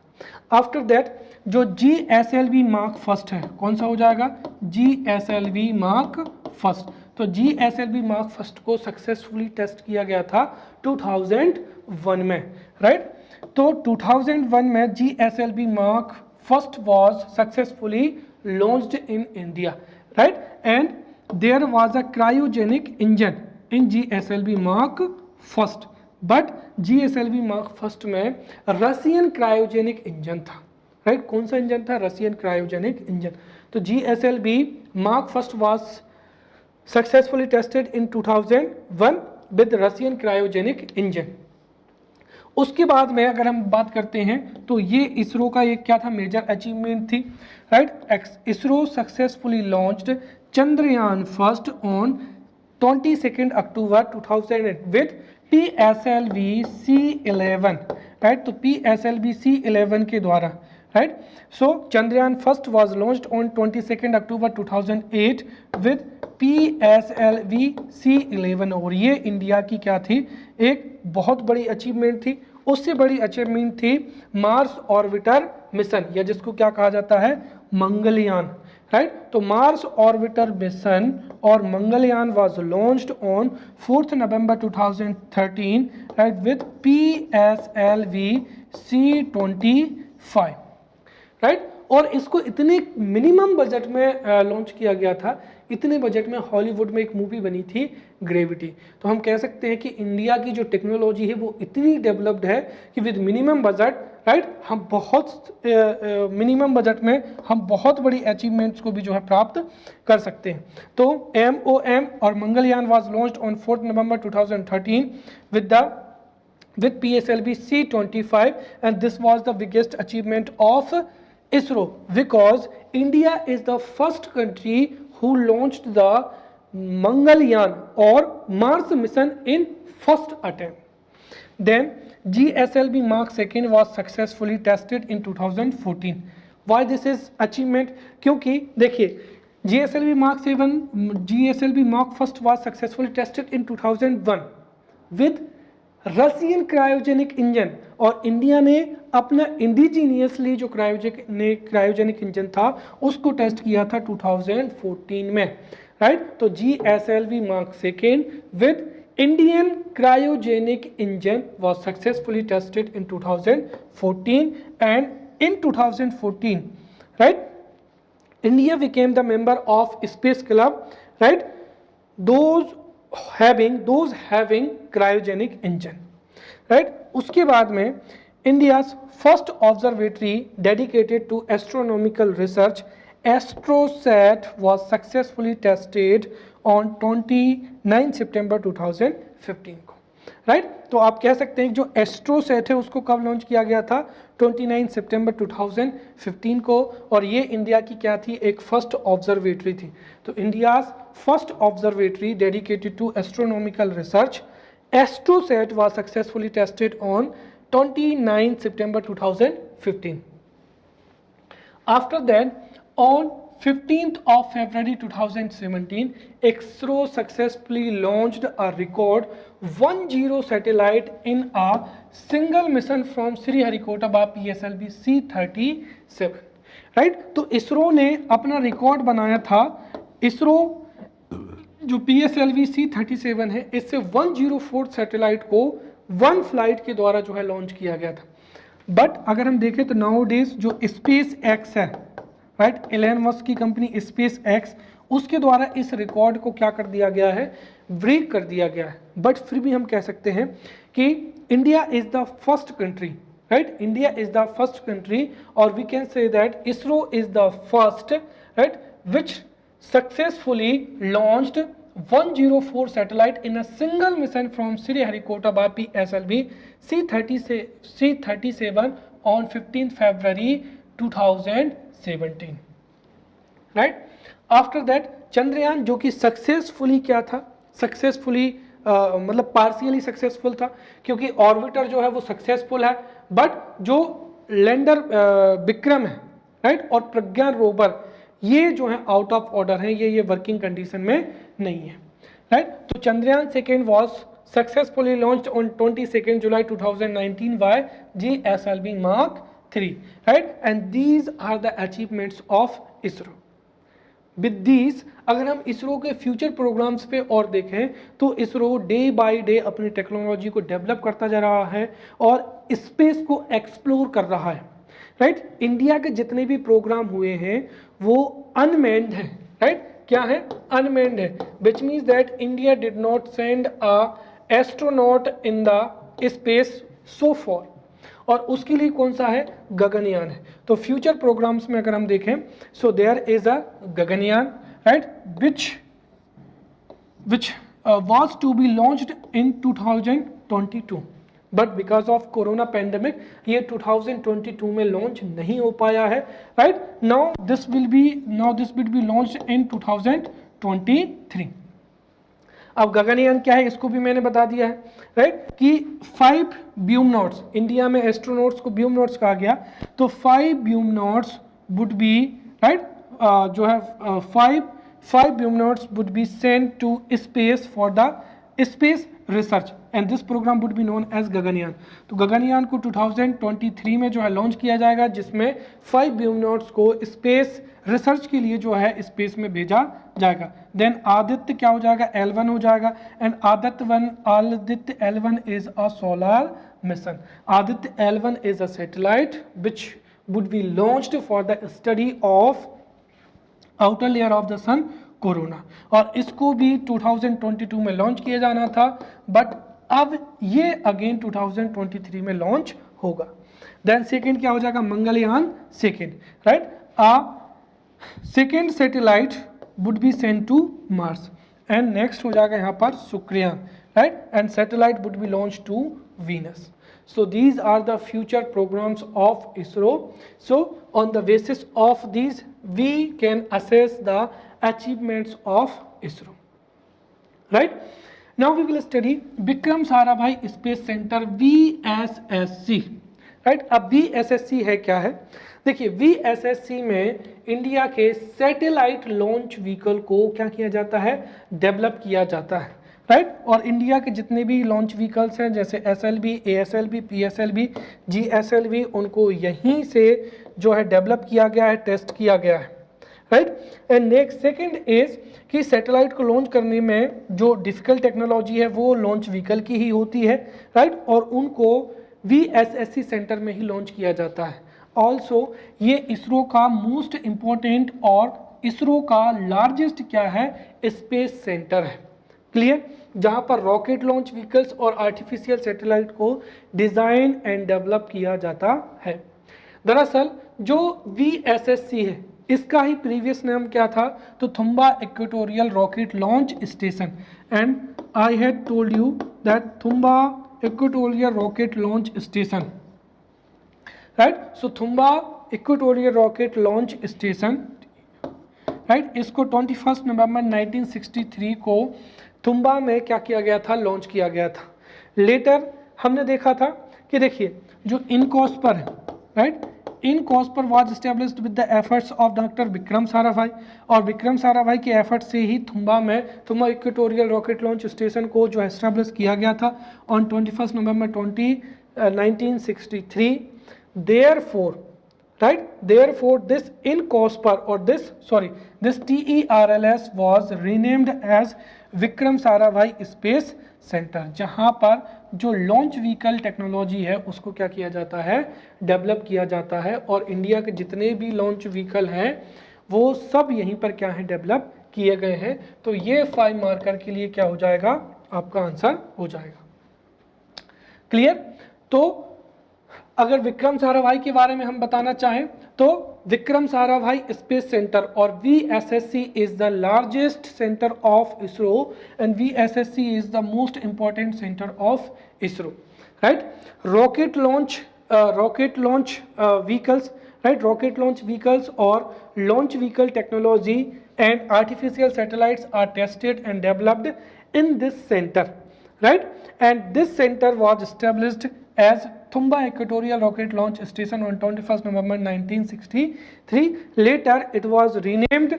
आफ्टर दैट जो GSLV मार्क फर्स्ट है, कौन सा हो जाएगा, GSLV मार्क फर्स्ट। तो GSLV मार्क फर्स्ट को सक्सेसफुली टेस्ट किया गया था 2001 में, राइट। तो 2001 में GSLV mark first was successfully launched in India, right. And there was a cryogenic engine in GSLV mark first, but GSLV mark first में Russian cryogenic engine था, राइट। कौन सा इंजन था, रशियन क्रायोजेनिक इंजन। तो GSLV mark first was successfully tested in 2001 with Russian cryogenic engine. उसके बाद में अगर हम बात करते हैं तो ये इसरो का एक क्या था, मेजर अचीवमेंट थी, right. ISRO successfully launched Chandrayaan first on 22 October 2008 with PSLV C11, right. तो PSLV C11 के द्वारा, right. So Chandrayaan first was launched on 22 October 2008 with PSLV C11, और ये इंडिया की क्या थी, एक बहुत बड़ी अचीवमेंट थी। उससे बड़ी अचीवमेंट थी मार्स ऑर्बिटर मिशन, या जिसको क्या कहा जाता है, मंगलयान, राइट। तो मार्स ऑर्बिटर मिशन और Mangalyaan was launched on 4 November 2013, right, with PSLV C25, right. और इसको इतने मिनिमम बजट में लॉन्च किया गया था, इतने बजट में हॉलीवुड में एक मूवी बनी थी ग्रेविटी। तो हम कह सकते हैं कि इंडिया की जो टेक्नोलॉजी है वो इतनी डेवलप्ड है कि विद मिनिमम बजट, राइट, हम बहुत मिनिमम बजट में हम बहुत बड़ी अचीवमेंट्स को भी जो है प्राप्त कर सकते हैं। तो MOM और Mangalyaan was launched on 4 November 2013 with PSLV C25, and this was the biggest achievement of ISRO because India is the first country who launched the Mangalyaan or Mars mission in first attempt. Then GSLV Mark II was successfully tested in 2014. Why this is achievement? क्योंकि देखिए GSLV Mark first was successfully tested in 2001 with Russian cryogenic engine, और India ने अपना indigenously जो cryogenic engine था उसको test किया था 2014 में, राइट। तो GSLV Mark II with Indian cryogenic engine was successfully tested in 2014, and in 2014, right, India became the member of Space Club, right, those having cryogenic engine, right। उसके बाद में India's first observatory dedicated to astronomical research, ASTROSAT, was successfully tested on 29 September 2015 को, right. तो आप कह सकते हैं जो एस्ट्रोसैट है उसको कब लॉन्च किया गया था, 29 सितंबर 2015 को, और ये इंडिया की क्या थी, एक फर्स्ट ऑब्जर्वेटरी थी। तो India's first observatory dedicated to astronomical research, AstroSat was successfully tested on 29 September 2015. After that, on 15th of February 2017, ISRO successfully launched a record 10 satellite in a single mission from Sriharikota PSLV C37, right. तो इसरो ने अपना record बनाया था। इसरो जो PSLV C37 है, इससे 104 satellite को one flight के द्वारा जो है लॉन्च किया गया था। बट अगर हम देखें तो नाउ डेज जो स्पेस एक्स है, राइट, एलन मस्क की कंपनी स्पेस एक्स, उसके द्वारा इस रिकॉर्ड को क्या कर दिया गया है, ब्रेक कर दिया गया है। बट फिर भी हम कह सकते हैं कि India is the first country, right, India is the first country, और we can say that ISRO is the first, right, which successfully launched 104 satellite in a single mission from Sriharikota by PSLV C37 on 15th February 2017, right। After that Chandrayaan जो कि successfully क्या था, successfully मतलब partially successful था, क्योंकि orbiter जो है वो सक्सेसफुल है, बट जो लैंडर विक्रम है, राइट, और प्रज्ञान रोवर ये जो है आउट ऑफ ऑर्डर है, ये वर्किंग कंडीशन में नहीं है, राइट। तो Chandrayaan second was successfully launched on 22 July 2019 by GSLV Mark III, right, and these are the achievements of ISRO. With these अगर हम इसरो के फ्यूचर प्रोग्राम्स पे और देखें तो इसरो डे बाय डे अपनी टेक्नोलॉजी को डेवलप करता जा रहा है और स्पेस को एक्सप्लोर कर रहा है, राइट। इंडिया के जितने भी प्रोग्राम हुए हैं वो अनमैन्ड है, राइट, क्या है, अनमैन्ड है, which means that India did not send a astronaut in the space so for, और उसके लिए कौन सा है, गगनयान है। तो फ्यूचर प्रोग्राम्स में अगर हम देखें so there is a Gaganyaan, right, which which was to be launched in 2022, but because of corona pandemic ये 2022 में लॉन्च नहीं हो पाया है, राइट। Now this will be launched in 2023। अब गगनयान क्या है इसको भी मैंने बता दिया है, राइट, कि 5 ब्यूमनॉट्स, इंडिया में एस्ट्रोनॉट्स को ब्यूमनॉट्स कहा गया, तो 5 ब्यूमनॉट्स वुड बी, राइट, जो है 5 vyomanauts would be sent to space for the space research and this programme would be known as Gaganyaan. तो गगनयान को 2023 में जो है लॉन्च किया जाएगा, जिसमें 5 ब्यूमनॉट्स को स्पेस रिसर्च के लिए जो है स्पेस में भेजा जाएगा। देन आदित्य क्या हो जाएगा, L1 हो जाएगा, and Aditya L1 is a solar mission. Aditya L1 is a satellite which would be launched for the study of outer layer of the sun, corona, और इसको भी 2022 में लॉन्च किया जाना था, बट अब ये अगेन 2023 में लॉन्च होगा। देन सेकेंड क्या हो जाएगा, Mangalyaan second, right, second satellite would be sent to Mars, and next हो जाएगा यहाँ पर Shukrayaan, right, and satellite would be launch to Venus. So these are the future programs of ISRO. So on the basis of these we can assess the achievements of ISRO, right? Now we will study Vikram Sarabhai Space Center VSSC, right? अब VSSC है क्या है, देखिए VSSC में India के satellite launch vehicle को क्या किया जाता है, डेवलप किया जाता है, राइट, और इंडिया के जितने भी लॉन्च व्हीकल्स हैं जैसे SLV, ASLV, PSLV, GSLV, उनको यहीं से जो है डेवलप किया गया है, टेस्ट किया गया है, right. And next second is कि सैटेलाइट को लॉन्च करने में जो डिफिकल्ट टेक्नोलॉजी है वो लॉन्च व्हीकल की ही होती है, राइट, और उनको VSSC सेंटर में ही लॉन्च किया जाता है। ऑल्सो ये इसरो का मोस्ट इम्पोर्टेंट और इसरो का लार्जेस्ट क्या है, स्पेस सेंटर है, क्लियर, जहां पर रॉकेट लॉन्च व्हीकल्स और आर्टिफिशियल सैटेलाइट को डिजाइन एंड डेवलप किया जाता है। दरअसल जो VSSC है इसका ही प्रीवियस नाम क्या था, तो Thumba equatorial rocket launch station, and I had told you that Thumba equatorial rocket launch station, right, so Thumba equatorial rocket launch station, right, इसको 21 नवंबर 1963 को थुम्बा में क्या किया गया था, लॉन्च किया गया था। लेटर हमने देखा था कि देखिए जो इनकॉस्पर है, right, INCOSPAR was established with the efforts of doctor Vikram Sarabhai, और विक्रम साराभाई के एफर्ट से ही Thumba equatorial rocket launch station को जो एस्टेब्लिश किया गया था on 21 November 1963। Therefore this INCOSPER or this TERLS was renamed as Vikram Sarabhai space centre, जहां पर जो लॉन्च व्हीकल टेक्नोलॉजी है उसको क्या किया जाता है, डेवलप किया जाता है, और इंडिया के जितने भी लॉन्च व्हीकल हैं वो सब यहीं पर क्या है, डेवलप किए गए हैं। तो ये 5 मार्कर के लिए क्या हो जाएगा, आपका आंसर हो जाएगा, क्लियर। तो अगर विक्रम साराभाई के बारे में हम बताना चाहें तो विक्रम साराभाई स्पेस सेंटर और VSSC is the largest centre of ISRO and VSSC is the most important centre of ISRO, right. Rocket launch vehicles, right, rocket launch vehicles और launch vehicle technology and artificial satellites are tested and developed in this centre, right, and this center was established as Thumba Equatorial Rocket Launch Station on 21st November 1963. Later it was renamed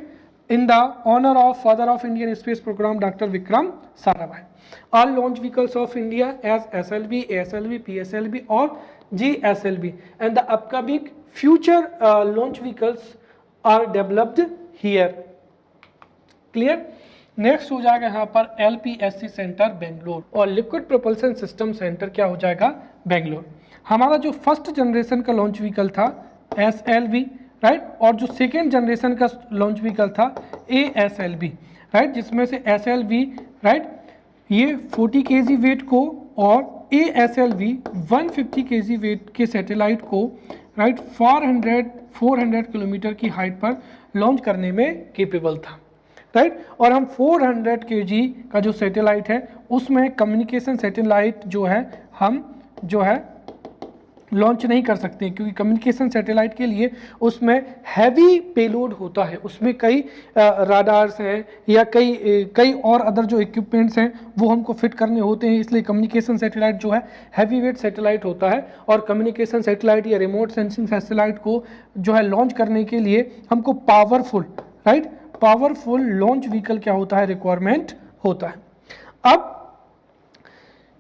in the honor of father of Indian space program Dr. Vikram Sarabhai. All launch vehicles of India as SLV, ASLV, PSLV or GSLV and the upcoming future launch vehicles are developed here. Clear? Next हो जाएगा यहाँ पर LPSC centre Bangalore और liquid propulsion system centre क्या हो जाएगा, बेंगलोर। हमारा जो फर्स्ट जनरेशन का लॉन्च व्हीकल था SLV, राइट, और जो सेकेंड जनरेशन का लॉन्च व्हीकल था ASLV, राइट, जिसमें से SLV, राइट, ये 40 kg वेट को और ASLV 150 kg वेट के सैटेलाइट को, राइट, 400 किलोमीटर की हाइट पर लॉन्च करने में केपेबल था, राइट। और हम 400 kg का जो सैटेलाइट है उसमें कम्युनिकेशन सैटेलाइट जो है हम जो है लॉन्च नहीं कर सकते, क्योंकि कम्युनिकेशन सैटेलाइट के लिए उसमें हैवी पेलोड होता है, उसमें कई राडार्स हैं या कई और अदर जो इक्विपमेंट्स हैं वो हमको फिट करने होते हैं, इसलिए कम्युनिकेशन सैटेलाइट जो है हैवी वेट सैटेलाइट होता है। और कम्युनिकेशन सैटेलाइट या रिमोट सेंसिंग सैटेलाइट को जो है लॉन्च करने के लिए हमको powerful, right, powerful launch vehicle क्या होता है, रिक्वायरमेंट होता है। अब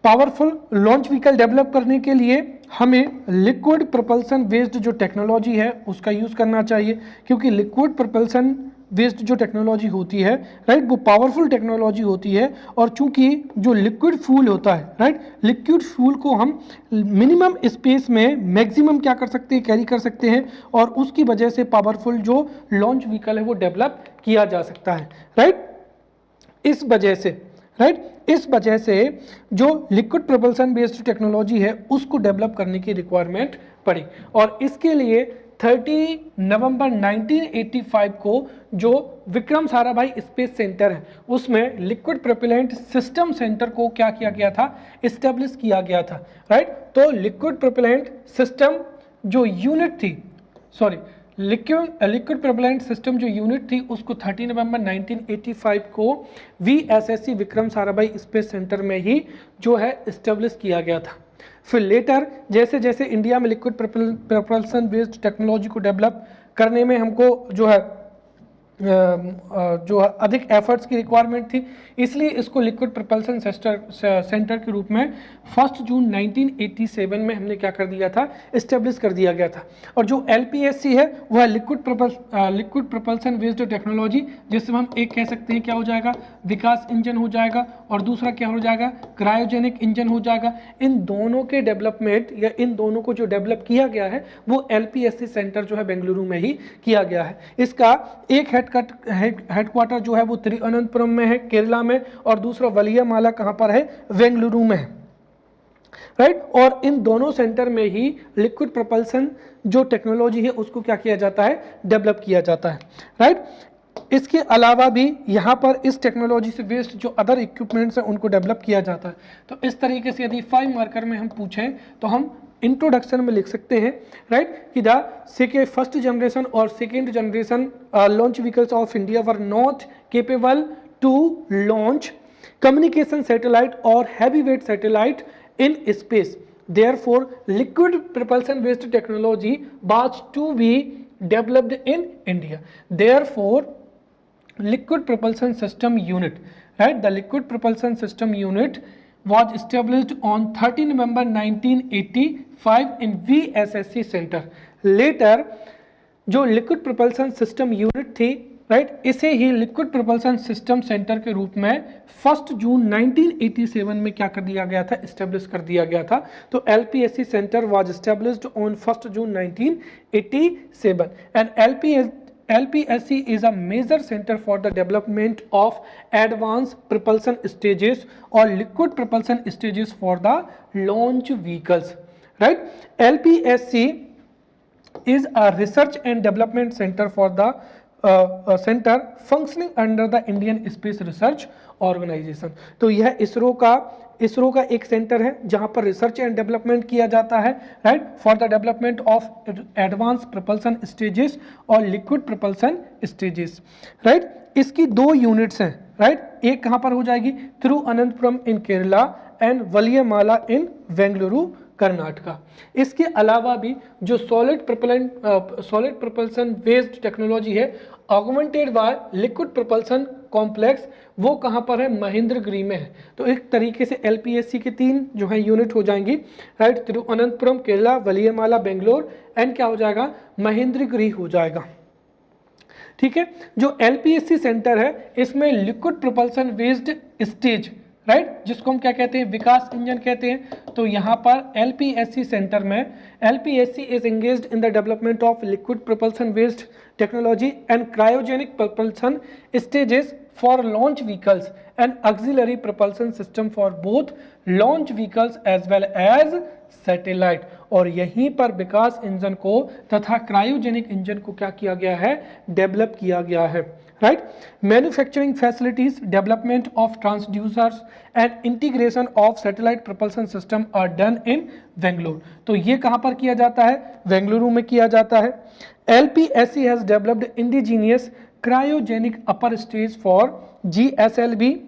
पावरफुल लॉन्च व्हीकल डेवलप करने के लिए हमें लिक्विड प्रोपल्सन बेस्ड जो टेक्नोलॉजी है उसका यूज़ करना चाहिए, क्योंकि लिक्विड प्रोपल्सन बेस्ड जो टेक्नोलॉजी होती है, राइट, वो पावरफुल टेक्नोलॉजी होती है। और चूंकि जो लिक्विड फ्यूल होता है, राइट, लिक्विड फ्यूल को हम मिनिमम स्पेस में मैक्सिमम क्या कर सकते हैं, कैरी कर सकते हैं, और उसकी वजह से पावरफुल जो लॉन्च व्हीकल है वो डेवलप किया जा सकता है, राइट। इस वजह से जो लिक्विड प्रोपल्सन बेस्ड टेक्नोलॉजी है उसको डेवलप करने की रिक्वायरमेंट पड़ी। और इसके लिए 30 नवंबर 1985 को जो विक्रम साराभाई स्पेस सेंटर है उसमें लिक्विड प्रोपेलेंट सिस्टम सेंटर को क्या किया गया था, इस्टेब्लिश किया गया था, राइट। तो लिक्विड प्रोपेलेंट सिस्टम जो यूनिट थी, सॉरी, लिक्विड प्रोपेलेंट सिस्टम जो यूनिट थी उसको 30 नवंबर 1985 को VSSC Vikram Sarabhai space centre में ही जो है इस्टेब्लिश किया गया था। फिर लेटर जैसे जैसे इंडिया में लिक्विड प्रोपल्सन बेस्ड टेक्नोलॉजी को डेवलप करने में हमको जो है अधिक एफर्ट्स की रिक्वायरमेंट थी, इसलिए इसको लिक्विड प्रोपल्सन सेंटर के रूप में 1 जून 1987 में हमने क्या कर दिया था, इस्टेब्लिश कर दिया गया था। और जो LPSC है वह है लिक्विड प्रोपल्सन बेस्ड टेक्नोलॉजी, जिसमें हम एक कह सकते हैं क्या हो जाएगा, विकास इंजन हो जाएगा, और दूसरा क्या हो जाएगा, क्रायोजेनिक इंजन हो जाएगा। इन दोनों के डेवलपमेंट या इन दोनों को जो डेवलप किया गया है वो LPSC सेंटर जो है बेंगलुरु में ही किया गया है। इसका एक हेडक्वार्टर जो है वो तिरुवनंतपुरम में है, केरला में, और दूसरा वलियामाला कहां पर है, बेंगलुरु में है, राइट। और इन दोनों सेंटर में ही लिक्विड प्रोपल्सन जो टेक्नोलॉजी है उसको क्या किया जाता है, डेवलप किया जाता है, राइट। इसके अलावा भी यहाँ पर इस टेक्नोलॉजी से बेस्ड जो अदर इक्विपमेंट्स हैं उनको डेवलप किया जाता है। तो इस तरीके से यदि 5 मार्कर में हम पूछें तो हम इंट्रोडक्शन में लिख सकते हैं, राइट, कि द फर्स्ट जनरेशन और second generation launch vehicles of India were not capable to launch communication satellite और heavy weight satellite in space, therefore liquid propulsion based technology was to be developed in India. Therefore liquid propulsion system unit, right, the liquid propulsion system unit was established on 30 November 1985 in VSSC center. Later जो liquid propulsion system unit थी, right, इसे ही liquid propulsion system centre के रूप में 1 जून 1987 में क्या कर दिया गया था, एस्टेब्लिश कर दिया गया था। तो LPSC centre was established on 1 June 1987 and LPSC is a major center for the development of advanced propulsion stages or liquid propulsion stages for the launch vehicles, right. LPSC is a research and development center for the center functioning under the Indian Space Research Organization. तो यह इसरो का एक centre है जहां पर research and development किया जाता है, right, for the development of advance propulsion stages और लिक्विड प्रोपल्सन स्टेजेस, राइट। इसकी 2 यूनिट्स हैं, राइट, एक कहां पर हो जाएगी, तिरुवनंतपुरम इन केरला एंड वलियामाला इन बेंगलुरु कर्नाटका। इसके अलावा भी जो सॉलिड प्रोपल्सन बेस्ड टेक्नोलॉजी है augmented by liquid propulsion complex, वो कहाँ पर है, महेंद्रगिरी में है। तो एक तरीके से LPSC के 3 जो है यूनिट हो जाएंगी, राइट, तिरुवनंतपुरम केरला, वलियामाला बेंगलोर एंड क्या हो जाएगा, महेंद्रगिरी हो जाएगा, ठीक है। जो LPSC सेंटर है इसमें liquid propulsion based stage, right, जिसको हम क्या कहते हैं, विकास इंजन कहते हैं। तो यहाँ पर LPSC सेंटर में LPSC is engaged in the development of liquid propulsion based technology and cryogenic propulsion stages for launch vehicles and auxiliary propulsion system for both launch vehicles as well as satellite। और यहीं पर विकास engine को तथा cryogenic engine को क्या किया गया है, डेवलप किया गया है, right. Manufacturing facilities, development of transducers and integration of satellite propulsion system are done in Bengaluru. तो ये कहां पर किया जाता है, बेंगलुरु में किया जाता है। LPSC has developed indigenous cryogenic upper stage for GSLV,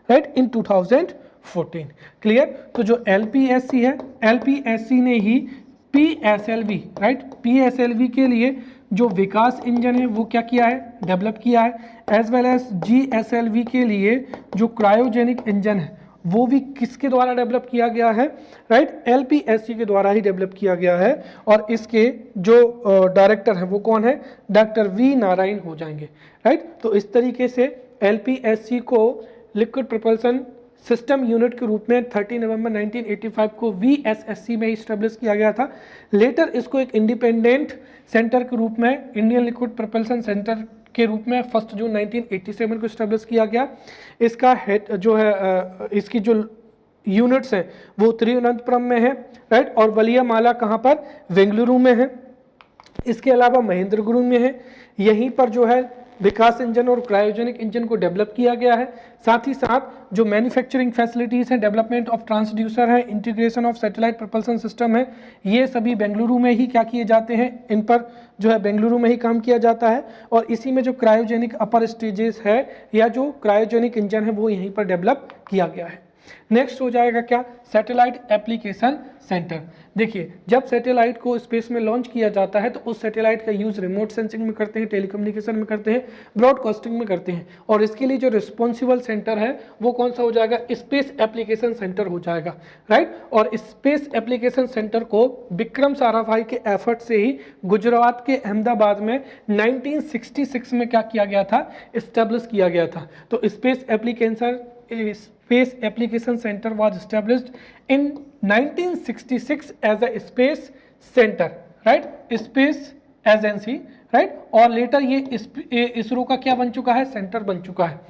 right, in 2014। Clear. तो जो LPSC है, LPSC ने ही PSLV, राइट, PSLV के लिए जो विकास इंजन है वो क्या किया है, डेवलप किया है, एज वेल एज GSLV के लिए जो क्रायोजेनिक इंजन है वो भी किसके द्वारा डेवलप किया गया है, राइट, LPSC के द्वारा ही डेवलप किया गया है। और इसके जो डायरेक्टर हैं वो कौन है, डॉक्टर V नारायण हो जाएंगे, राइट। तो इस तरीके से LPSC को लिक्विड प्रोपल्सन सिस्टम यूनिट के रूप में 30 नवंबर 1985 को VSSC में इस्टेब्लिश किया गया था। लेटर इसको एक इंडिपेंडेंट सेंटर के रूप में, इंडियन लिक्विड प्रोपल्सन सेंटर के रूप में 1 जून 1987 को इस्टेब्लिश किया गया। इसका हेड जो है, इसकी जो यूनिट्स हैं वो तिरुवनंतपुरम में है, राइट, और वलियामाला कहाँ पर, बेंगलुरु में है। इसके अलावा महेंद्रगुरु में है। यहीं पर जो है विकास इंजन और क्रायोजेनिक इंजन को डेवलप किया गया है। साथ ही साथ जो मैन्युफैक्चरिंग फैसिलिटीज हैं, डेवलपमेंट ऑफ ट्रांसड्यूसर है, integration of satellite propulsion system है, ये सभी बेंगलुरु में ही क्या किए जाते हैं, इन पर जो है बेंगलुरु में ही काम किया जाता है। और इसी में जो क्रायोजेनिक अपर स्टेजेस है या जो क्रायोजेनिक इंजन है वो यहीं पर डेवलप किया गया है। नेक्स्ट हो जाएगा क्या, सैटेलाइट एप्लीकेशन सेंटर। देखिए, जब सैटेलाइट को स्पेस में लॉन्च किया जाता है तो उस सैटेलाइट का यूज रिमोट सेंसिंग में करते हैं, टेलीकम्युनिकेशन में करते हैं, ब्रॉडकास्टिंग में करते हैं। और इसके लिए जो रिस्पॉन्सिबल सेंटर है वो कौन सा हो जाएगा, स्पेस एप्लीकेशन सेंटर हो जाएगा, राइट। और स्पेस एप्लीकेशन सेंटर को विक्रम साराभाई के एफर्ट से ही गुजरात के अहमदाबाद में 1966 में क्या किया गया था, एस्टेब्लिश किया गया था। तो space application centre was established in 1966 as a space center, right, space agency, right, और लेटर ये इसरो का क्या बन चुका है, सेंटर बन चुका है,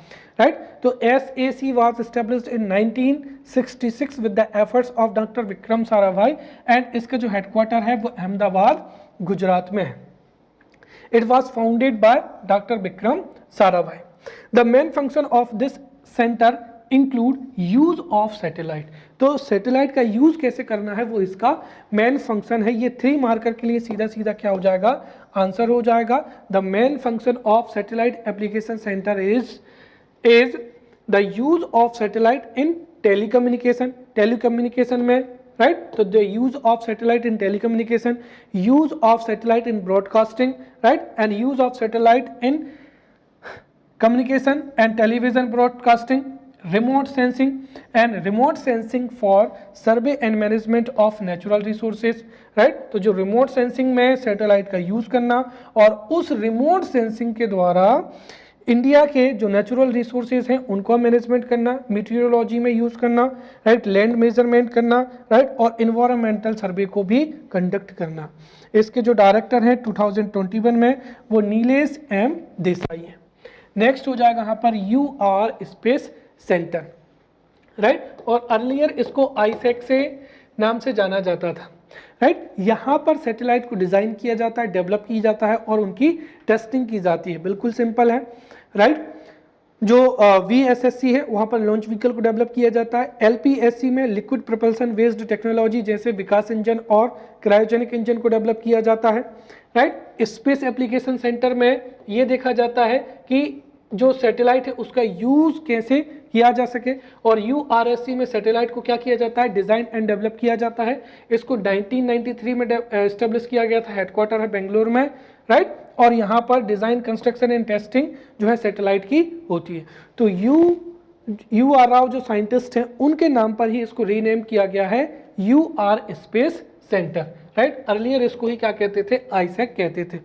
राइट। तो SAC was established in 1966 with the efforts of doctor Vikram Sarabhai and इसका जो हेडक्वार्टर है वो अहमदाबाद गुजरात में है। It was founded by Dr. Vikram Sarabhai. The main function of this center include use of satellite. तो सैटेलाइट का यूज कैसे करना है वो इसका मेन फंक्शन है। ये 3 मार्कर के लिए सीधा सीधा क्या हो जाएगा, आंसर हो जाएगा। The main function of satellite application centre is the use of satellite in telecommunication, telecommunication में, राइट। तो the use of satellite in telecommunication, use of satellite in broadcasting, right, and use of satellite in communication and television broadcasting, remote sensing for survey and management of natural resources, right। तो जो remote sensing में satellite का use करना और उस remote sensing के द्वारा India के जो नेचुरल रिसोर्सेज हैं उनको मैनेजमेंट करना, मीटियोरोलॉजी में यूज करना, राइट, लैंड मेजरमेंट करना, राइट, और इन्वायरमेंटल सर्वे को भी कंडक्ट करना। इसके जो डायरेक्टर हैं 2021 में वो नीलेश M देसाई हैं। नेक्स्ट हो जाएगा यहाँ पर UR स्पेस सेंटर, राइट, और अर्लियर इसको आईसैक से नाम से जाना जाता था, राइट। यहाँ पर सैटेलाइट को डिजाइन किया जाता है, डेवलप की जाता है और उनकी टेस्टिंग की जाती है। बिल्कुल सिंपल है, राइट। जो VSSC है वहाँ पर लॉन्च व्हीकल को डेवलप किया जाता है। LPSC में लिक्विड प्रोपल्सन बेस्ड टेक्नोलॉजी जैसे विकास इंजन और क्रायोजेनिक इंजन को डेवलप किया जाता है, राइट। स्पेस एप्लीकेशन सेंटर में ये देखा जाता है कि जो सैटेलाइट है उसका यूज कैसे किया जा सके। और URSC में सैटेलाइट को क्या किया जाता है, डिजाइन एंड डेवलप किया जाता है। इसको 1993 में एस्टेब्लिश किया गया था, हेडक्वार्टर है बेंगलुरु में, राइट। और यहाँ पर डिजाइन, कंस्ट्रक्शन एंड टेस्टिंग जो है सैटेलाइट की होती है। तो UR राव जो साइंटिस्ट हैं उनके नाम पर ही इसको रीनेम किया गया है UR space centre, right. Earlier इसको ही क्या कहते थे, आईसैक कहते थे।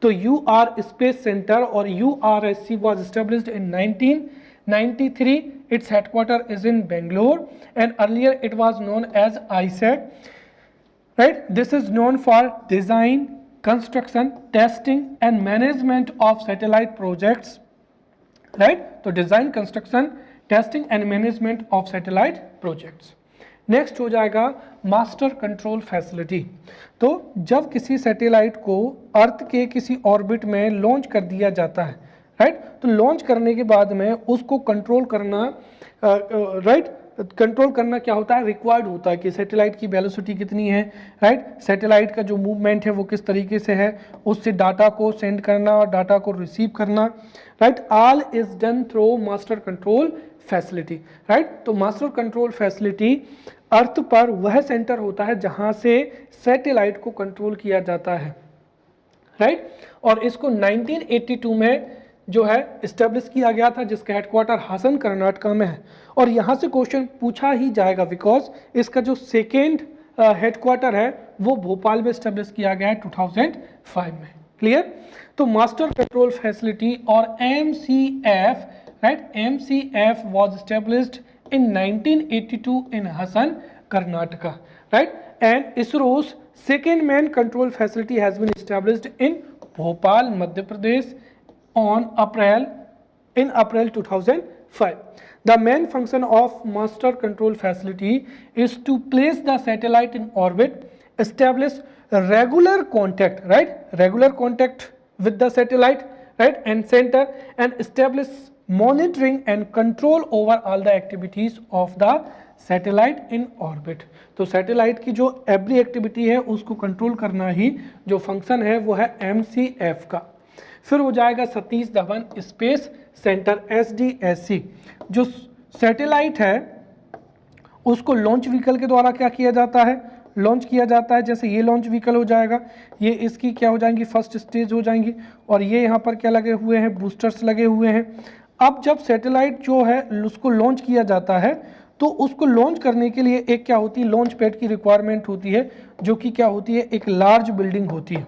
तो UR स्पेस सेंटर और URSC was established in 1993. Its headquarter is in Bangalore and earlier it was known as ISAC, right. This is known for design, construction, testing and management of satellite projects, right. तो design, construction, testing and management of satellite projects. Next हो जाएगा master control facility. तो जब किसी satellite को अर्थ के किसी orbit में लॉन्च कर दिया जाता है, राइट, तो लॉन्च करने के बाद में उसको कंट्रोल करना, राइट, कंट्रोल करना क्या होता है, रिक्वायर्ड होता है कि सैटेलाइट की वेलोसिटी कितनी है, राइट, सैटेलाइट का जो मूवमेंट है वो किस तरीके से है, उससे डाटा को सेंड करना और डाटा को रिसीव करना, right, all is done through master control facility, right. तो मास्टर कंट्रोल फैसिलिटी अर्थ पर वह सेंटर होता है जहां से सैटेलाइट को कंट्रोल किया जाता है, राइट। और इसको 1982 में जो है इस्टेब्लिश किया गया था, जिसका हेडक्वार्टर हासन कर्नाटका में है। और यहाँ से क्वेश्चन पूछा ही जाएगा बिकॉज इसका जो सेकेंड हेडक्वार्टर है वो भोपाल में इस्टेब्लिश किया गया है 2005 में। क्लियर। तो मास्टर कंट्रोल फैसिलिटी और MCF, right, MCF was established in 1982 in Hasan, Karnataka, right, and ISRO's second main control facility has been established in Bhopal, Madhya Pradesh on April 2005. The main function of master control facility is to place the satellite in orbit, establish regular contact, right, regular contact with the satellite, right, and center, and establish monitoring and control over all the activities of the satellite in orbit. तो satellite की जो every activity है उसको control करना ही जो function है वो है MCF का। फिर हो जाएगा Satish Dhawan space centre SDSC। जो सैटेलाइट है उसको लॉन्च व्हीकल के द्वारा क्या किया जाता है, लॉन्च किया जाता है। जैसे ये लॉन्च व्हीकल हो जाएगा, ये इसकी क्या हो जाएंगी, फर्स्ट स्टेज हो जाएंगी, और ये यहाँ पर क्या लगे हुए हैं, बूस्टर्स लगे हुए हैं। अब जब सैटेलाइट जो है उसको लॉन्च किया जाता है तो उसको लॉन्च करने के लिए एक क्या होती है, लॉन्च पैड की रिक्वायरमेंट होती है, जो कि क्या होती है, एक लार्ज बिल्डिंग होती है,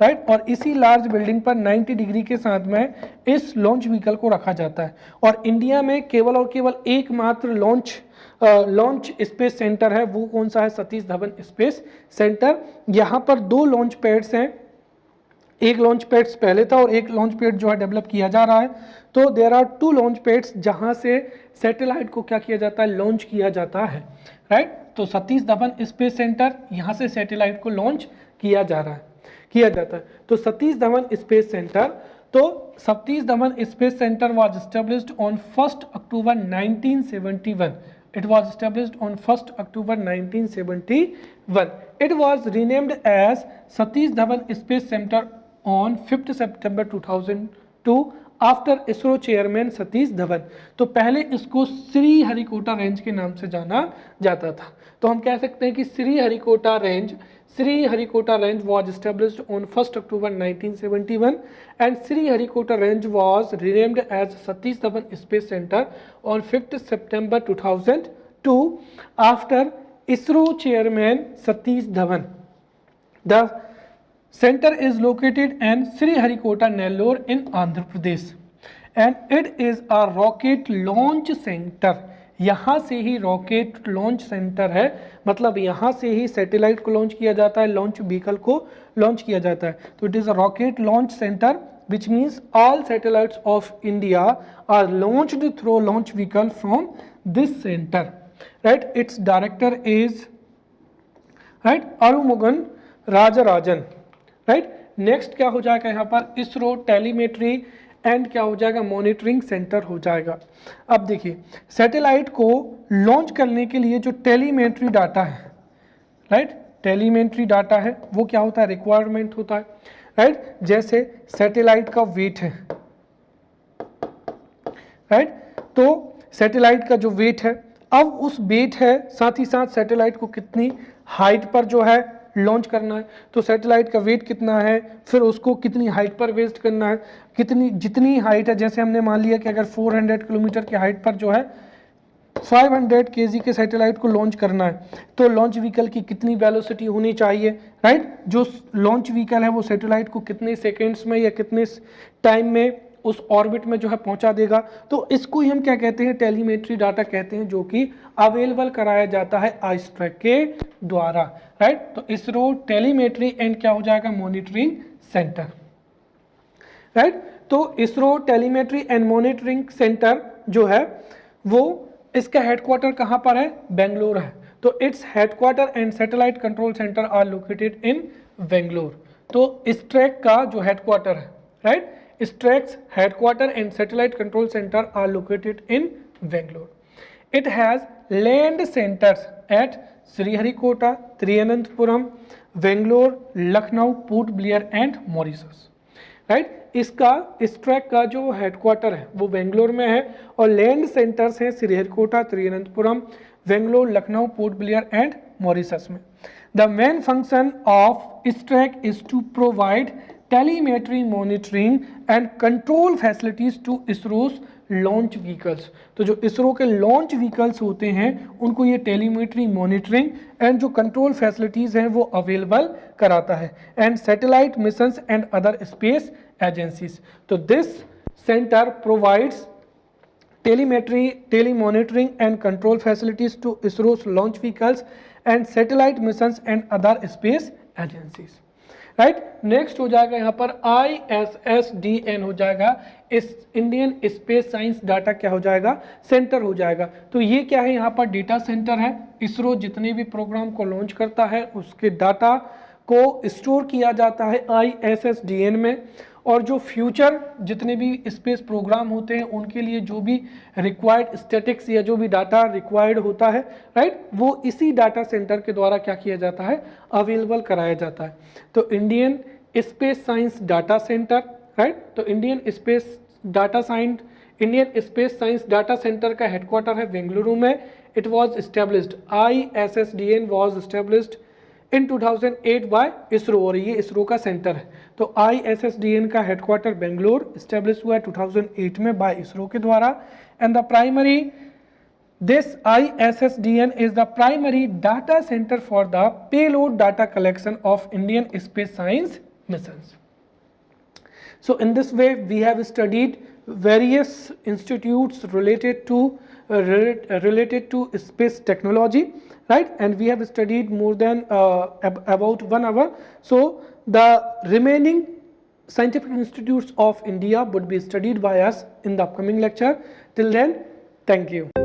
राइट। और इसी लार्ज बिल्डिंग पर 90 डिग्री के साथ में इस लॉन्च व्हीकल को रखा जाता है। और इंडिया में केवल और केवल एकमात्र लॉन्च स्पेस सेंटर है, वो कौन सा है, सतीश धवन स्पेस सेंटर। यहाँ पर 2 लॉन्च पैड्स हैं, एक लॉन्च पैड्स पहले था और एक लॉन्च पैड जो है डेवलप किया जा रहा है। तो देयर आर 2 लॉन्च पैड्स जहां से सैटेलाइट को क्या किया जाता है, लॉन्च किया जाता है, राइट। तो सतीश धवन स्पेस सेंटर, यहाँ से सैटेलाइट को लॉन्च किया जाता है। तो सतीश धवन स्पेस सेंटर, तो Satish Dhawan space centre was established on 1st October 1971. It was established on 1st October 1971. It was renamed as Satish Dhawan Space Center on 5th September 2002 after ISRO chairman Satish Dhawan. तो पहले इसको श्री हरिकोटा रेंज के नाम से जाना जाता था। तो हम कह सकते हैं कि Shri Harikota range was established on 1st October 1971 and Sri Harikota range was renamed as Satish Dhawan Space Center on 5th September 2002 after ISRO chairman Satish Dhawan. The center is located in Sri Harikota, Nellore in Andhra Pradesh and it is a rocket launch center. यहाँ से ही rocket launch centre है, मतलब यहाँ से ही satellite को launch किया जाता है, लॉन्च व्हीकल को लॉन्च किया जाता है। तो it is a rocket launch centre which means all satellites of India are launched through launch vehicle from this centre, right. Its director is, right, Arumugam Rajarajan, right. Next क्या हो जाएगा यहाँ पर, इसरो टेलीमेट्री एंड क्या हो जाएगा, मॉनिटरिंग सेंटर हो जाएगा। अब देखिए सैटेलाइट को लॉन्च करने के लिए जो टेलीमेट्री डाटा है, राइट, टेलीमेट्री डाटा है वो क्या होता है, रिक्वायरमेंट होता है, राइट। जैसे सैटेलाइट का वेट है, राइट, तो सैटेलाइट का जो वेट है, अब उस वेट है साथ ही साथ सैटेलाइट को कितनी हाइट पर जो है लॉन्च करना है, तो सैटेलाइट का वेट कितना है, फिर उसको कितनी हाइट पर वेस्ट करना है, जितनी हाइट है। जैसे हमने मान लिया कि अगर 400 किलोमीटर की हाइट पर जो है 500 kg के सैटेलाइट को लॉन्च करना है, तो लॉन्च व्हीकल की कितनी वेलोसिटी होनी चाहिए, राइट। जो लॉन्च व्हीकल है वो सैटेलाइट को कितने सेकेंड्स में या कितने टाइम में उस ऑर्बिट में जो है पहुंचा देगा। तो इसको ही हम क्या कहते हैं, टेलीमेट्री डाटा कहते हैं, जो कि अवेलेबल कराया जाता है आइस्ट्रैक के द्वारा, राइट। तो इसरो टेलीमेट्री एंड क्या हो जाएगा, मॉनिटरिंग सेंटर। राइट। तो ISRO telemetry and monitoring centre जो है वो इसका हेडक्वार्टर कहाँ पर है, बेंगलोर है। तो its headquarter and satellite control centre are located in Bangalore. तो ISTRAC का जो हेडक्वार्टर है, right, ISTRAC's headquarter and satellite control center are located in Bangalore. It has land centers at Sriharikota, Thiruvananthapuram, Bangalore, Lucknow, Port Blair and Mauritius. Right, इसका ISTRAC का जो headquarter है वो बेंगलोर में है और लैंड सेंटर्स हैं श्रीहरिकोटा, तिरुवनंतपुरम, बेंगलोर, लखनऊ, पोर्ट ब्लेयर एंड मॉरिशस में। The main function of ISTRAC is to provide telemetry monitoring and control facilities to ISRO's launch vehicles. तो जो इसरो के लॉन्च व्हीकल्स होते हैं उनको ये टेलीमेट्री मॉनिटरिंग एंड जो कंट्रोल फैसिलिटीज हैं वो अवेलेबल कराता है, and satellite missions and other space agencies. तो this centre provides telemetry, telemonitoring and control facilities to ISRO's launch vehicles and satellite missions and other space agencies. Right, next हो जाएगा यहाँ पर ISSDN हो जाएगा, इस इंडियन स्पेस साइंस डाटा क्या हो जाएगा, सेंटर हो जाएगा। तो ये क्या है, यहाँ पर डेटा सेंटर है। इसरो जितने भी प्रोग्राम को लॉन्च करता है उसके डाटा को स्टोर किया जाता है ISSDN में, और जो फ्यूचर जितने भी स्पेस प्रोग्राम होते हैं उनके लिए जो भी रिक्वायर्ड स्टैटिक्स या जो भी डाटा रिक्वायर्ड होता है, राइट, वो इसी डाटा सेंटर के द्वारा क्या किया जाता है, अवेलेबल कराया जाता है। तो Indian space science data centre, right, तो Indian space science data centre का हेडक्वार्टर है बेंगलुरु में। It was established, ISSDN was established in 2008 by ISRO, और ये इसरो का सेंटर है। तो ISSDN का हेडक्वार्टर बेंगलोर एस्टेब्लिश हुआ है 2008 में बाय इसरो के द्वारा, and the primary this ISSDN is the primary data centre for the payload data collection of Indian space science missions. So in this way we have studied various institutes related to space technology, right, and we have studied more than about 1 hour. So the remaining scientific institutes of India would be studied by us in the upcoming lecture. Till then, thank you.